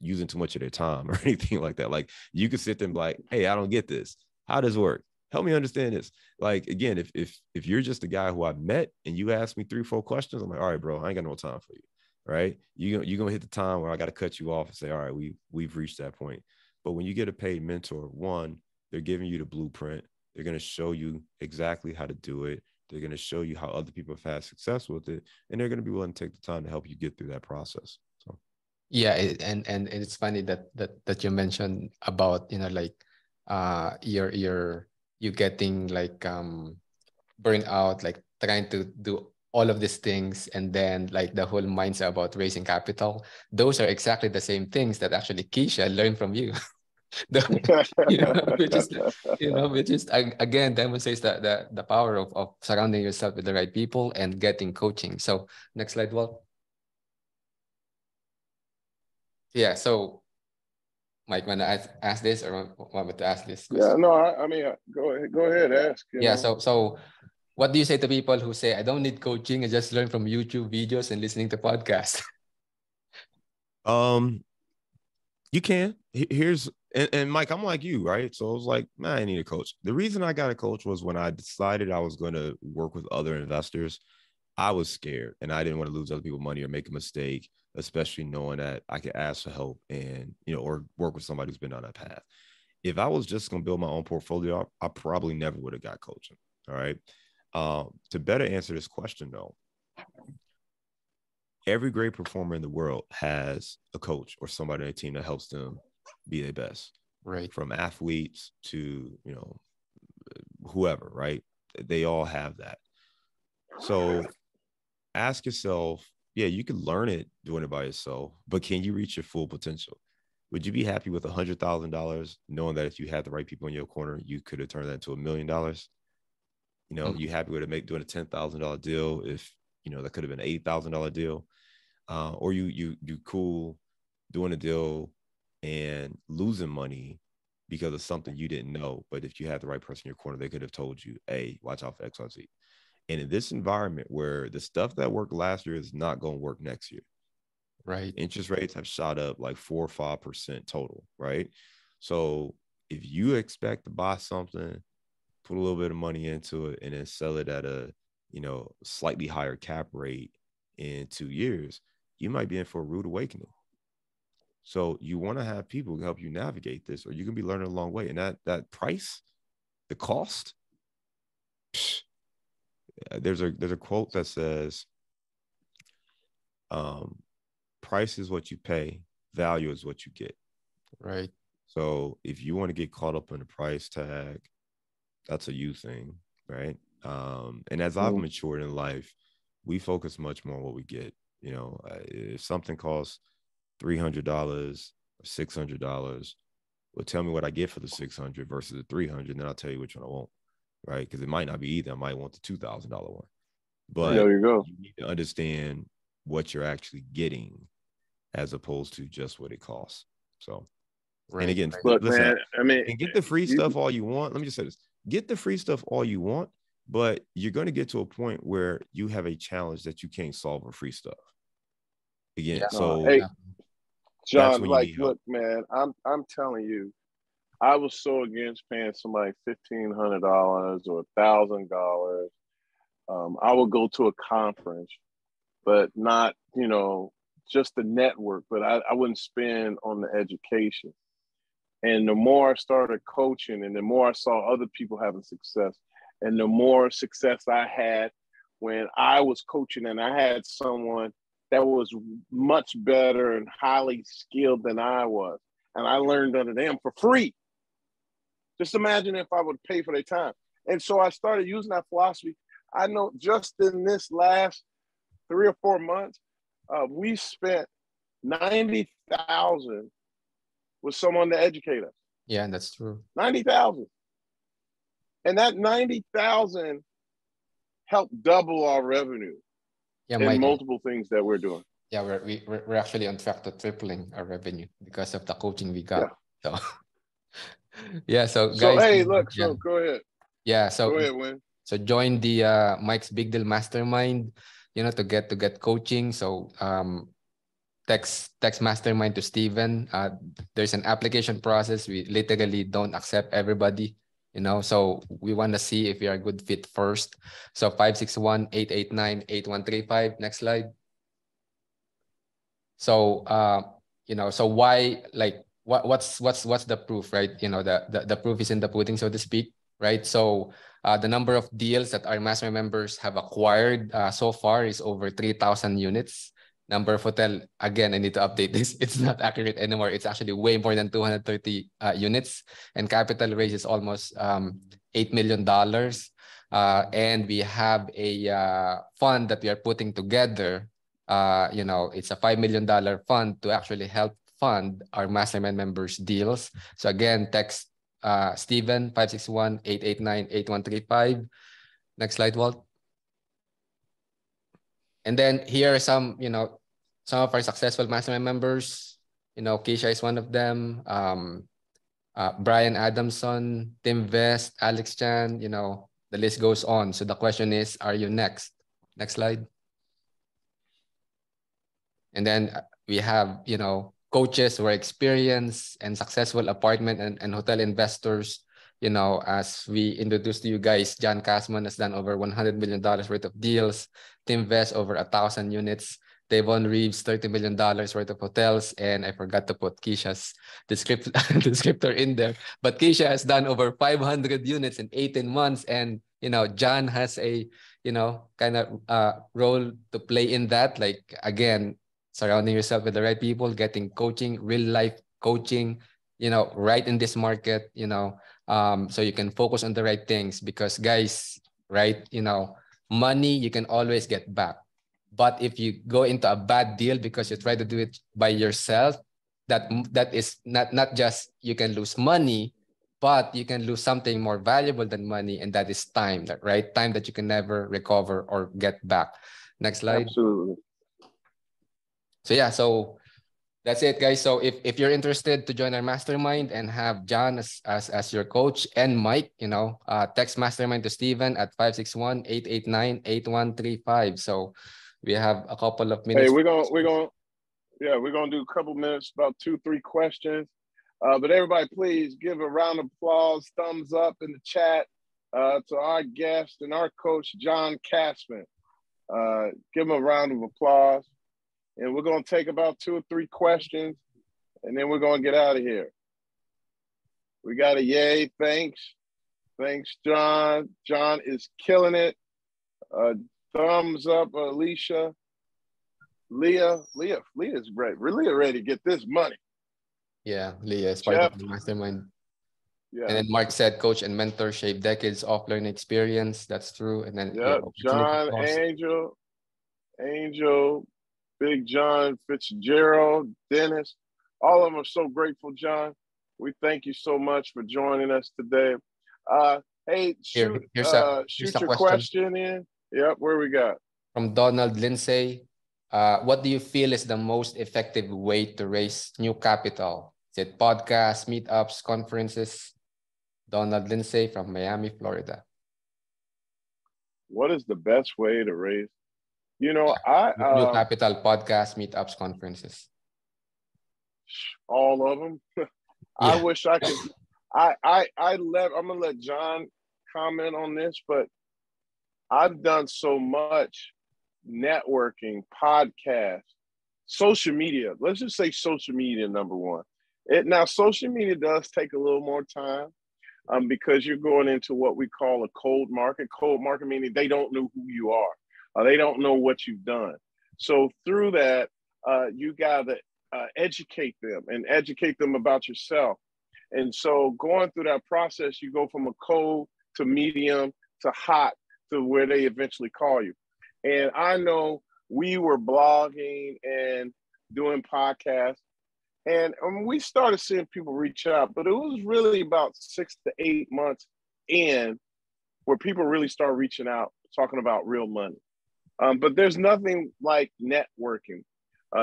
using too much of their time or anything like that. Like you could sit there and be like, hey, I don't get this. How does it work? Help me understand this. Like, again, if you're just a guy who I met and you ask me 3-4 questions, I'm like, all right, bro, I ain't got no time for you. Right. You're going to hit the time where I got to cut you off and say, all right, we've reached that point. But when you get a paid mentor, one, they're giving you the blueprint. They're going to show you exactly how to do it. They're going to show you how other people have had success with it. And they're going to be willing to take the time to help you get through that process. So, yeah. And it's funny that you mentioned about, like, you getting like, burnt out, like trying to do all of these things, and then like the whole mindset about raising capital. Those are exactly the same things that actually Keisha learned from you. Which is again demonstrates the power of surrounding yourself with the right people and getting coaching. So next slide, Walt. Yeah. So Mike, want to ask this, or want me to ask this question? Yeah, no, I mean, go ahead, ask. Yeah. So what do you say to people who say, I don't need coaching, I just learn from YouTube videos and listening to podcasts? You can. Here's and Mike, I'm like you, right? So I was like, man, I need a coach. The reason I got a coach was when I decided I was going to work with other investors, I was scared and I didn't want to lose other people's money or make a mistake, especially knowing that I could ask for help and, or work with somebody who's been on that path. If I was just going to build my own portfolio, I probably never would have got coaching. All right. To better answer this question, though, every great performer in the world has a coach or somebody on their team that helps them be their best. Right. From athletes to, whoever, right? They all have that. So ask yourself, yeah, you can learn it doing it by yourself, but can you reach your full potential? Would you be happy with $100,000 knowing that if you had the right people in your corner, you could have turned that into $1 million? You happy with doing a $10,000 deal if, that could have been an $8,000 deal? Or you cool doing a deal and losing money because of something you didn't know. But if you had the right person in your corner, they could have told you, hey, watch out for XYZ. And in this environment where the stuff that worked last year is not going to work next year. Right. Interest rates have shot up like 4 or 5% total. Right. So if you expect to buy something, put a little bit of money into it and then sell it at a, slightly higher cap rate in 2 years, you might be in for a rude awakening. So you want to have people who help you navigate this, or you can be learning a long way. And that price, the cost, there's a quote that says, price is what you pay, value is what you get. Right. So if you want to get caught up in the price tag, that's a you thing, right? And as I've matured in life, we focus much more on what we get. If something costs $300 or $600, well, tell me what I get for the $600 versus the $300, and then I'll tell you which one I want, right? Because it might not be either. I might want the $2,000 one. But there you go. You need to understand what you're actually getting as opposed to just what it costs. So, right. And again, look, listen, man, I mean, and get the free stuff all you want. Let me just say this. Get the free stuff all you want, but you're going to get to a point where you have a challenge that you can't solve with free stuff. Again, so hey, John, like, look, man, I'm telling you, I was so against paying somebody $1,500 or $1,000. I would go to a conference, but not, just the network, but I wouldn't spend on the education. And the more I started coaching and the more I saw other people having success and the more success I had when I was coaching and I had someone that was much better and highly skilled than I was. And I learned under them for free. Just imagine if I would pay for their time. And so I started using that philosophy. I know just in this last 3 or 4 months, we spent $90,000 with someone to educate us. Yeah, that's true. $90,000. And that $90,000 helped double our revenue in multiple things that we're doing. Yeah, we're actually on track to tripling our revenue because of the coaching we got. Yeah. So yeah, so guys. So hey, look, go ahead. Yeah, so go ahead, Win. So join the Mike's Big Deal Mastermind. to get coaching. So text Mastermind to Steven. There's an application process. We literally don't accept everybody, so we want to see if you're a good fit first. So 561-889-8135. Next slide. So so why, like, what's the proof, right? The proof is in the pudding, so to speak, right? So the number of deals that our Mastermind members have acquired so far is over 3,000 units. Number of hotel, again, I need to update this. It's not accurate anymore. It's actually way more than 230 units. And capital raise is almost $8 million. And we have a fund that we are putting together. It's a $5 million fund to actually help fund our Mastermind members' deals. So again, text Steven 561-889-8135. Next slide, Walt. And then here are some of our successful Mastermind members. Keisha is one of them. Brian Adamson, Tim Vest, Alex Chan, the list goes on. So the question is, are you next? Next slide. And then we have, coaches who are experienced and successful apartment and hotel investors. As we introduced to you guys, John Kasman has done over $100 million worth of deals. Tim Vest over 1,000 units. Devon Reeves, $30 million worth of hotels. And I forgot to put Keisha's descriptor in there. But Keisha has done over 500 units in 18 months. And, John has a, kind of role to play in that. Like, again, surrounding yourself with the right people, getting coaching, real life coaching, right in this market, so you can focus on the right things, because guys, right, money you can always get back. But if you go into a bad deal because you try to do it by yourself, that is not just you can lose money, but you can lose something more valuable than money, and that is time, right? Time that you can never recover or get back. Next slide. Absolutely. So yeah, so that's it, guys. So if you're interested to join our mastermind and have John as your coach and Mike, text mastermind to Steven at 561-889-8135. So we have a couple of minutes. Hey, we're gonna do a couple minutes, about 2-3 questions. But everybody, please give a round of applause, thumbs up in the chat to our guest and our coach, John Kasman. Give him a round of applause. And we're going to take about 2 or 3 questions, and then we're going to get out of here. We got a yay. Thanks. Thanks, John. John is killing it. Thumbs up, Alicia. Leah is ready. Leah ready to get this money. Yeah, Leah is part of the mastermind. Yeah. And then Mark said, coach and mentor shape decades of learning experience. That's true. And then John, Angel, Big John, Fitzgerald, Dennis, all of them are so grateful, John. We thank you so much for joining us today. Hey, shoot your question in. Yep, where we got? From Donald Lindsay. What do you feel is the most effective way to raise new capital? Is it podcasts, meetups, conferences? Donald Lindsay from Miami, Florida. What is the best way to raise? New capital, podcasts, meetups, conferences. All of them. Yeah. I wish I could. I'm gonna let John comment on this, but I've done so much networking, podcasts, social media. Let's just say social media number one. Now social media does take a little more time because you're going into what we call a cold market. Cold market meaning they don't know who you are. They don't know what you've done. So through that, you got to educate them about yourself. And so going through that process, you go from a cold to medium to hot to where they eventually call you. And I know we were blogging and doing podcasts, and we started seeing people reach out, but it was really about 6 to 8 months in where people really start reaching out, talking about real money. But there's nothing like networking.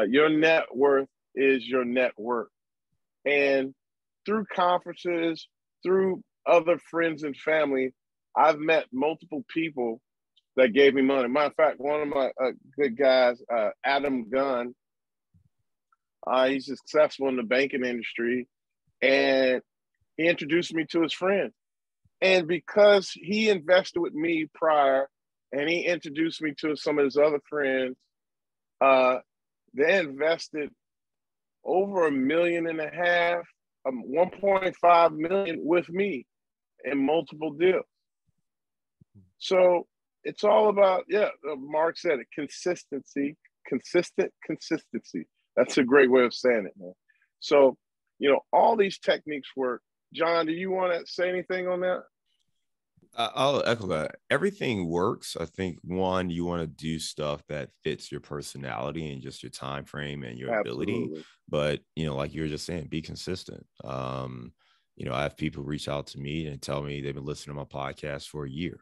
Your net worth is your net worth. And through conferences, through other friends and family, I've met multiple people that gave me money. Matter of fact, one of my good guys, Adam Gunn, he's successful in the banking industry, and he introduced me to his friend. And because he invested with me prior, and he introduced me to some of his other friends, they invested over $1.5 million, 1.5 million with me in multiple deals. So it's all about, Mark said it, consistency. That's a great way of saying it, man. So, all these techniques work. John, do you want to say anything on that? I'll echo that. Everything works. I think one, you want to do stuff that fits your personality and just your time frame and your ability. But like you were just saying, be consistent. I have people reach out to me and tell me they've been listening to my podcast for a year.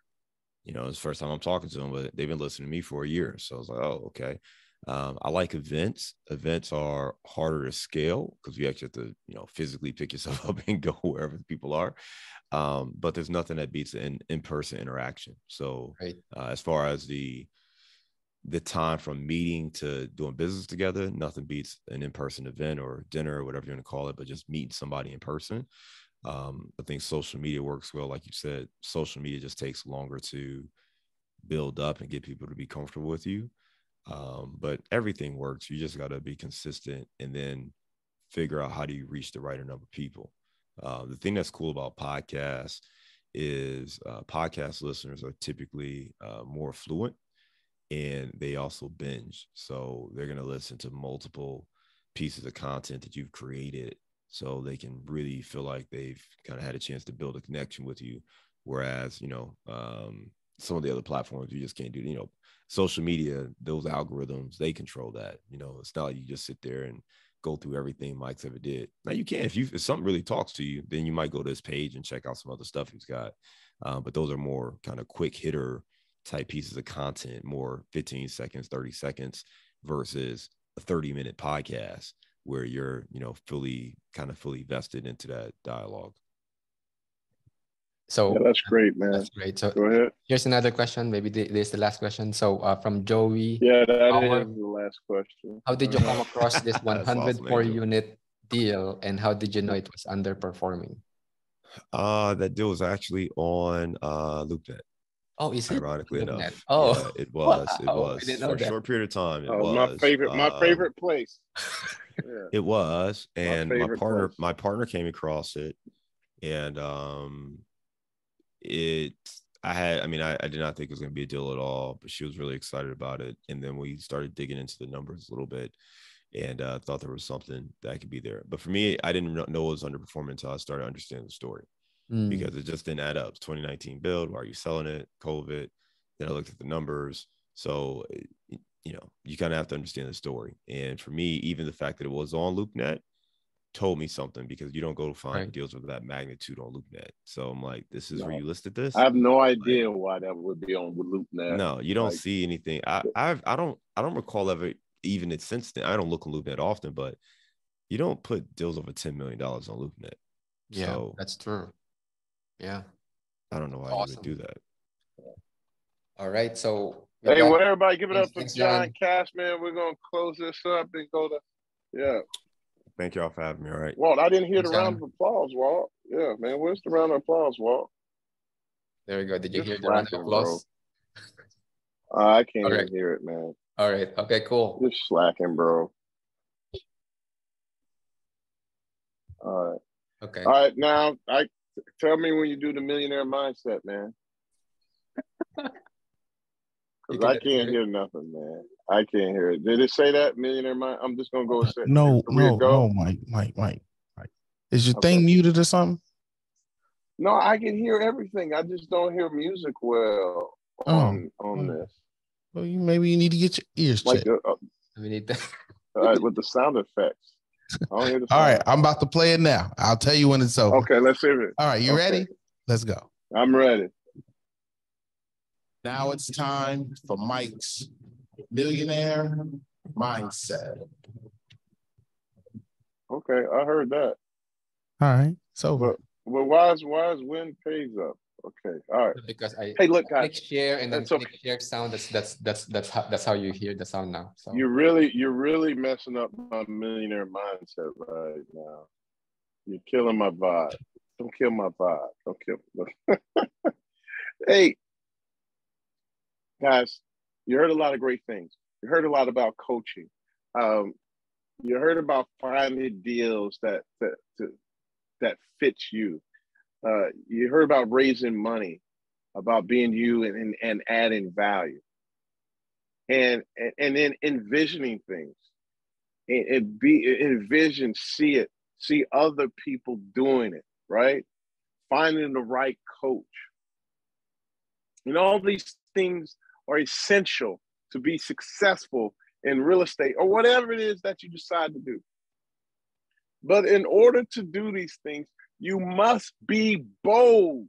It's the first time I'm talking to them, but they've been listening to me for a year. So I was like, oh, okay. I like events. Events are harder to scale because you actually have to, physically pick yourself up and go wherever the people are. But there's nothing that beats an in-person interaction. So right. As far as the time from meeting to doing business together, nothing beats an in-person event or dinner or whatever you want to call it, but just meeting somebody in person. I think social media works well. Like you said, social media just takes longer to build up and get people to be comfortable with you. But everything works. You just got to be consistent and then figure out how do you reach the right number of people. The thing that's cool about podcasts is podcast listeners are typically more fluent, and they also binge. So they're going to listen to multiple pieces of content that you've created, so they can really feel like they've kind of had a chance to build a connection with you. Whereas, some of the other platforms, you just can't do, social media, those algorithms, they control that. It's not like you just sit there and go through everything Mike's ever did. Now you can, if something really talks to you, then you might go to his page and check out some other stuff he's got. But those are more kind of quick hitter type pieces of content, more 15 seconds, 30 seconds versus a 30-minute podcast where you're, fully vested into that dialogue. So that's great, man. That's great. So go ahead. Here's another question. Maybe this is the last question. So from Joey. Yeah, that is the last question. How did you come across this 104 unit deal, and how did you know it was underperforming? That deal was actually on LoopNet. Oh, is it? Ironically enough. Oh, yeah, it was. Wow. It was for a short period of time. It was my favorite place. Yeah. It was, and my partner came across it, and I did not think it was going to be a deal at all, but she was really excited about it, and then we started digging into the numbers a little bit, and thought there was something that could be there. But for me, I didn't know it was underperforming until I started understanding the story. Because it just didn't add up. It's 2019 build. Why are you selling it? COVID. Then I looked at the numbers. So, you kind of have to understand the story. And for me, even the fact that it was on LoopNet told me something, because you don't go to find deals of that magnitude on LoopNet. So I'm like, this is where you listed this. I have no idea why that would be on LoopNet. No, you don't see anything. I don't recall ever even it since then. I don't look on LoopNet often, but you don't put deals over $10 million on LoopNet. Yeah, so, that's true. Yeah. I don't know why you would do that. All right. So hey, well, everybody give it up for John Cashman. We're gonna close this up and go to Thank y'all for having me. All right. Walt, I didn't hear the round of applause, Walt. Yeah, man. Where's the round of applause, Walt? There we go. Did you hear the round of applause? I can't even hear it, man. All right. Okay, cool. Just slacking, bro. All right. Okay. All right. Now, tell me when you do the millionaire mindset, man. Because I can't hear nothing, man. I can't hear it. Did it say that millionaire mind? I'm just gonna go and say no, Mike. Is your thing muted or something? No, I can hear everything. I just don't hear music well on this. Well, maybe you need to get your ears checked. We need that. With the sound effects. I don't hear the sound. All right, I'm about to play it now. I'll tell you when it's over. Okay, let's hear it. All right, you ready? Let's go. I'm ready. Now it's time for Mike's millionaire mindset. Okay, I heard that. All right, so but why is Win pays up? Okay. All right. Because I Hey, look, click guys. share and then That's okay. click share sound. That's how you hear the sound now. So You're really messing up my millionaire mindset right now. You're killing my vibe. Don't kill my vibe. Don't kill. Hey, guys, you heard a lot of great things. You heard a lot about coaching. You heard about finding deals that fits you. You heard about raising money, about being you and adding value, and then envisioning things, and envision, see other people doing it, right? Finding the right coach, and all these things are essential to be successful in real estate or whatever it is that you decide to do. But in order to do these things, you must be bold.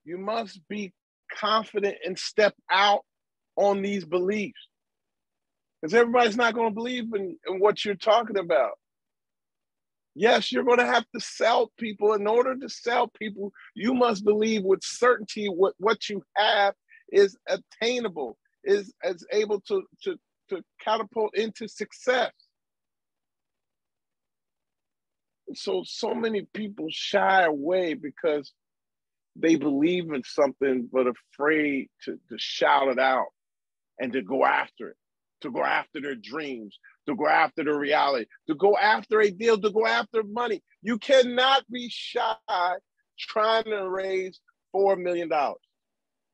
You must be confident and step out on these beliefs. Because everybody's not going to believe in what you're talking about. Yes, you're going to have to sell people. In order to sell people, you must believe with certainty what you have is attainable, is able to catapult into success. So many people shy away because they believe in something but afraid to shout it out and to go after it, to go after their dreams, to go after the reality, to go after a deal, to go after money. You cannot be shy trying to raise $4 million.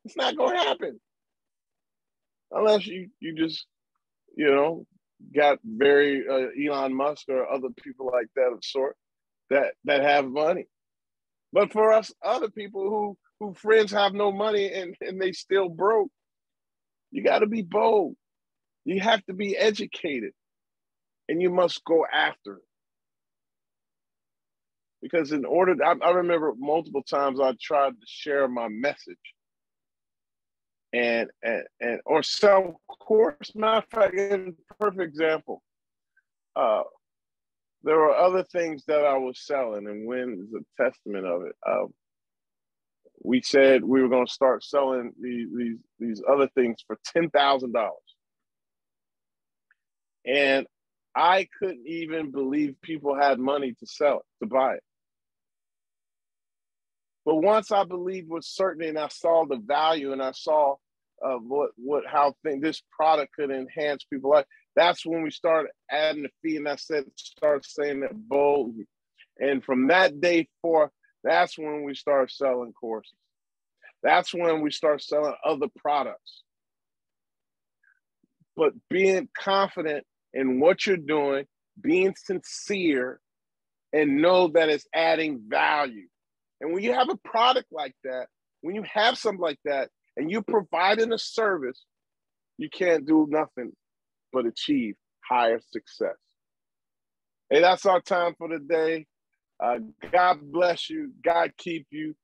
It's not going to happen unless you just, got very Elon Musk or other people like that of sort that have money. But for us other people who friends have no money and they still broke, you got to be bold. You have to be educated, and you must go after it. Because I remember multiple times I tried to share my message or sell course. Matter of fact, in perfect example, there were other things that I was selling, and Win is a testament of it. We said we were going to start selling these other things for $10,000. And I couldn't even believe people had money to sell it, to buy it. But once I believed with certainty and I saw the value and I saw how this product could enhance people's life, that's when we started adding the fee, and I start saying it boldly. And from that day forth, that's when we start selling courses. That's when we start selling other products. But being confident in what you're doing, being sincere, and know that it's adding value. And when you have a product like that, when you have something like that, and you're providing a service, you can't do nothing but achieve higher success. Hey, that's our time for today. God bless you. God keep you.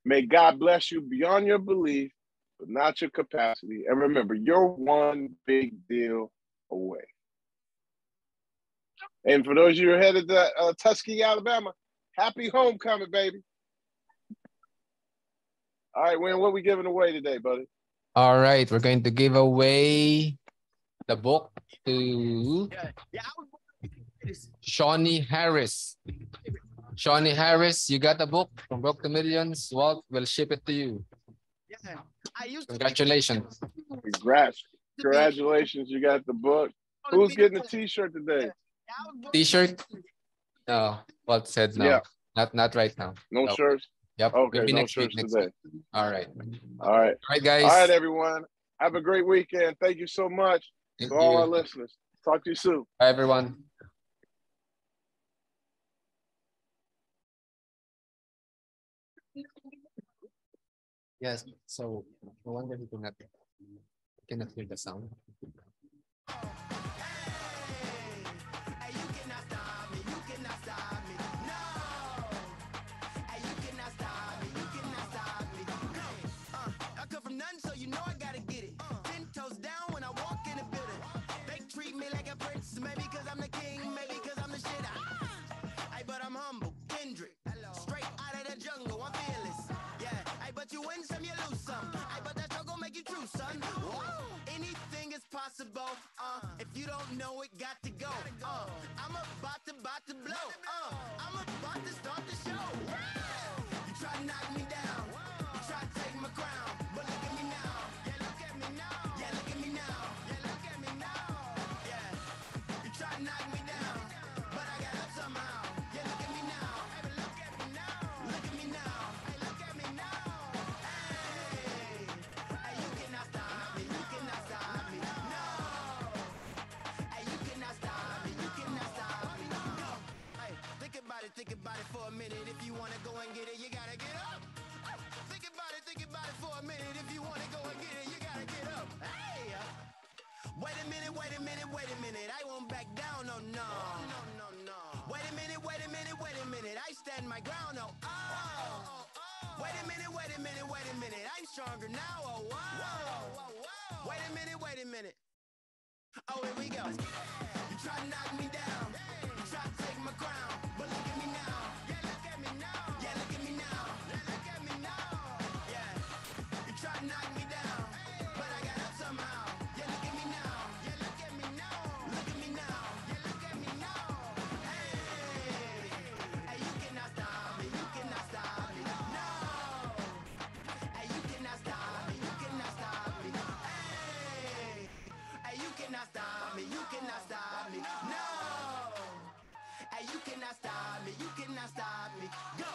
May God bless you beyond your belief, but not your capacity. And remember, you're one big deal away. And for those of you who are headed to Tuskegee, Alabama, happy homecoming, baby. All right, Wayne, what are we giving away today, buddy? all right, we're going to give away the book to Shawnee Harris. Shawnee Harris, you got the book from Broke to Millions. Walt will ship it to you. Congratulations. Congratulations, you got the book. Who's getting a t-shirt today? T-shirt? No, Walt said no. Yeah. Not right now. No shirts? Yep. Okay, maybe no next shirts week, today. Week. All right. All right. All right, guys. All right, everyone. Have a great weekend. Thank you so much to all our listeners. Talk to you soon. Bye, everyone. Yes, so no wonder he cannot hear the sound. So you know I gotta get it. 10 toes down when I walk in the building. They treat me like a prince, maybe cause I'm the king, maybe cause I'm the shit. But I'm humble, Kendrick, straight out of the jungle. I'm If you don't know it, got to go. I'm about to blow. I'm about to start the show. You try to knock me down. You try to take my crown. But look at me now. Yeah, look at me now. Yeah, look at me now. Yeah, look at me now. Yeah. You try to knock me down. But I got up somehow. Yeah, look at me now. Hey, but look at me now. Look at me now. Hey, look at me now. Hey. Hey, you cannot stop me. You cannot stop me. No. Hey, you cannot stop me. You cannot stop me. No. Hey, think about it for a minute. If you wanna go and get it, you gotta get up. Think about it for a minute. If you wanna go and get it, you gotta get up. Hey. Wait a minute. I won't back down, no. Wait a minute. I stand my ground, no. Wait a minute. I'm stronger now, oh, whoa. Wait a minute. Oh, here we go. You try to knock me down. You try to take my crown. But look at me now. Yeah, look at me now. Yeah, look at me now. Yeah, look at me now. Yeah. You try to knock me down. But I got up somehow. Yeah, look at me now. Yeah, look at me now. Look at me now. Yeah, look at me now. Hey. Hey, you cannot stop me. You cannot stop me. No. Hey, you cannot stop me. You cannot stop me. Hey. Hey, you cannot stop me. You cannot stop me. No. Hey, you cannot stop me. You cannot stop me. Go.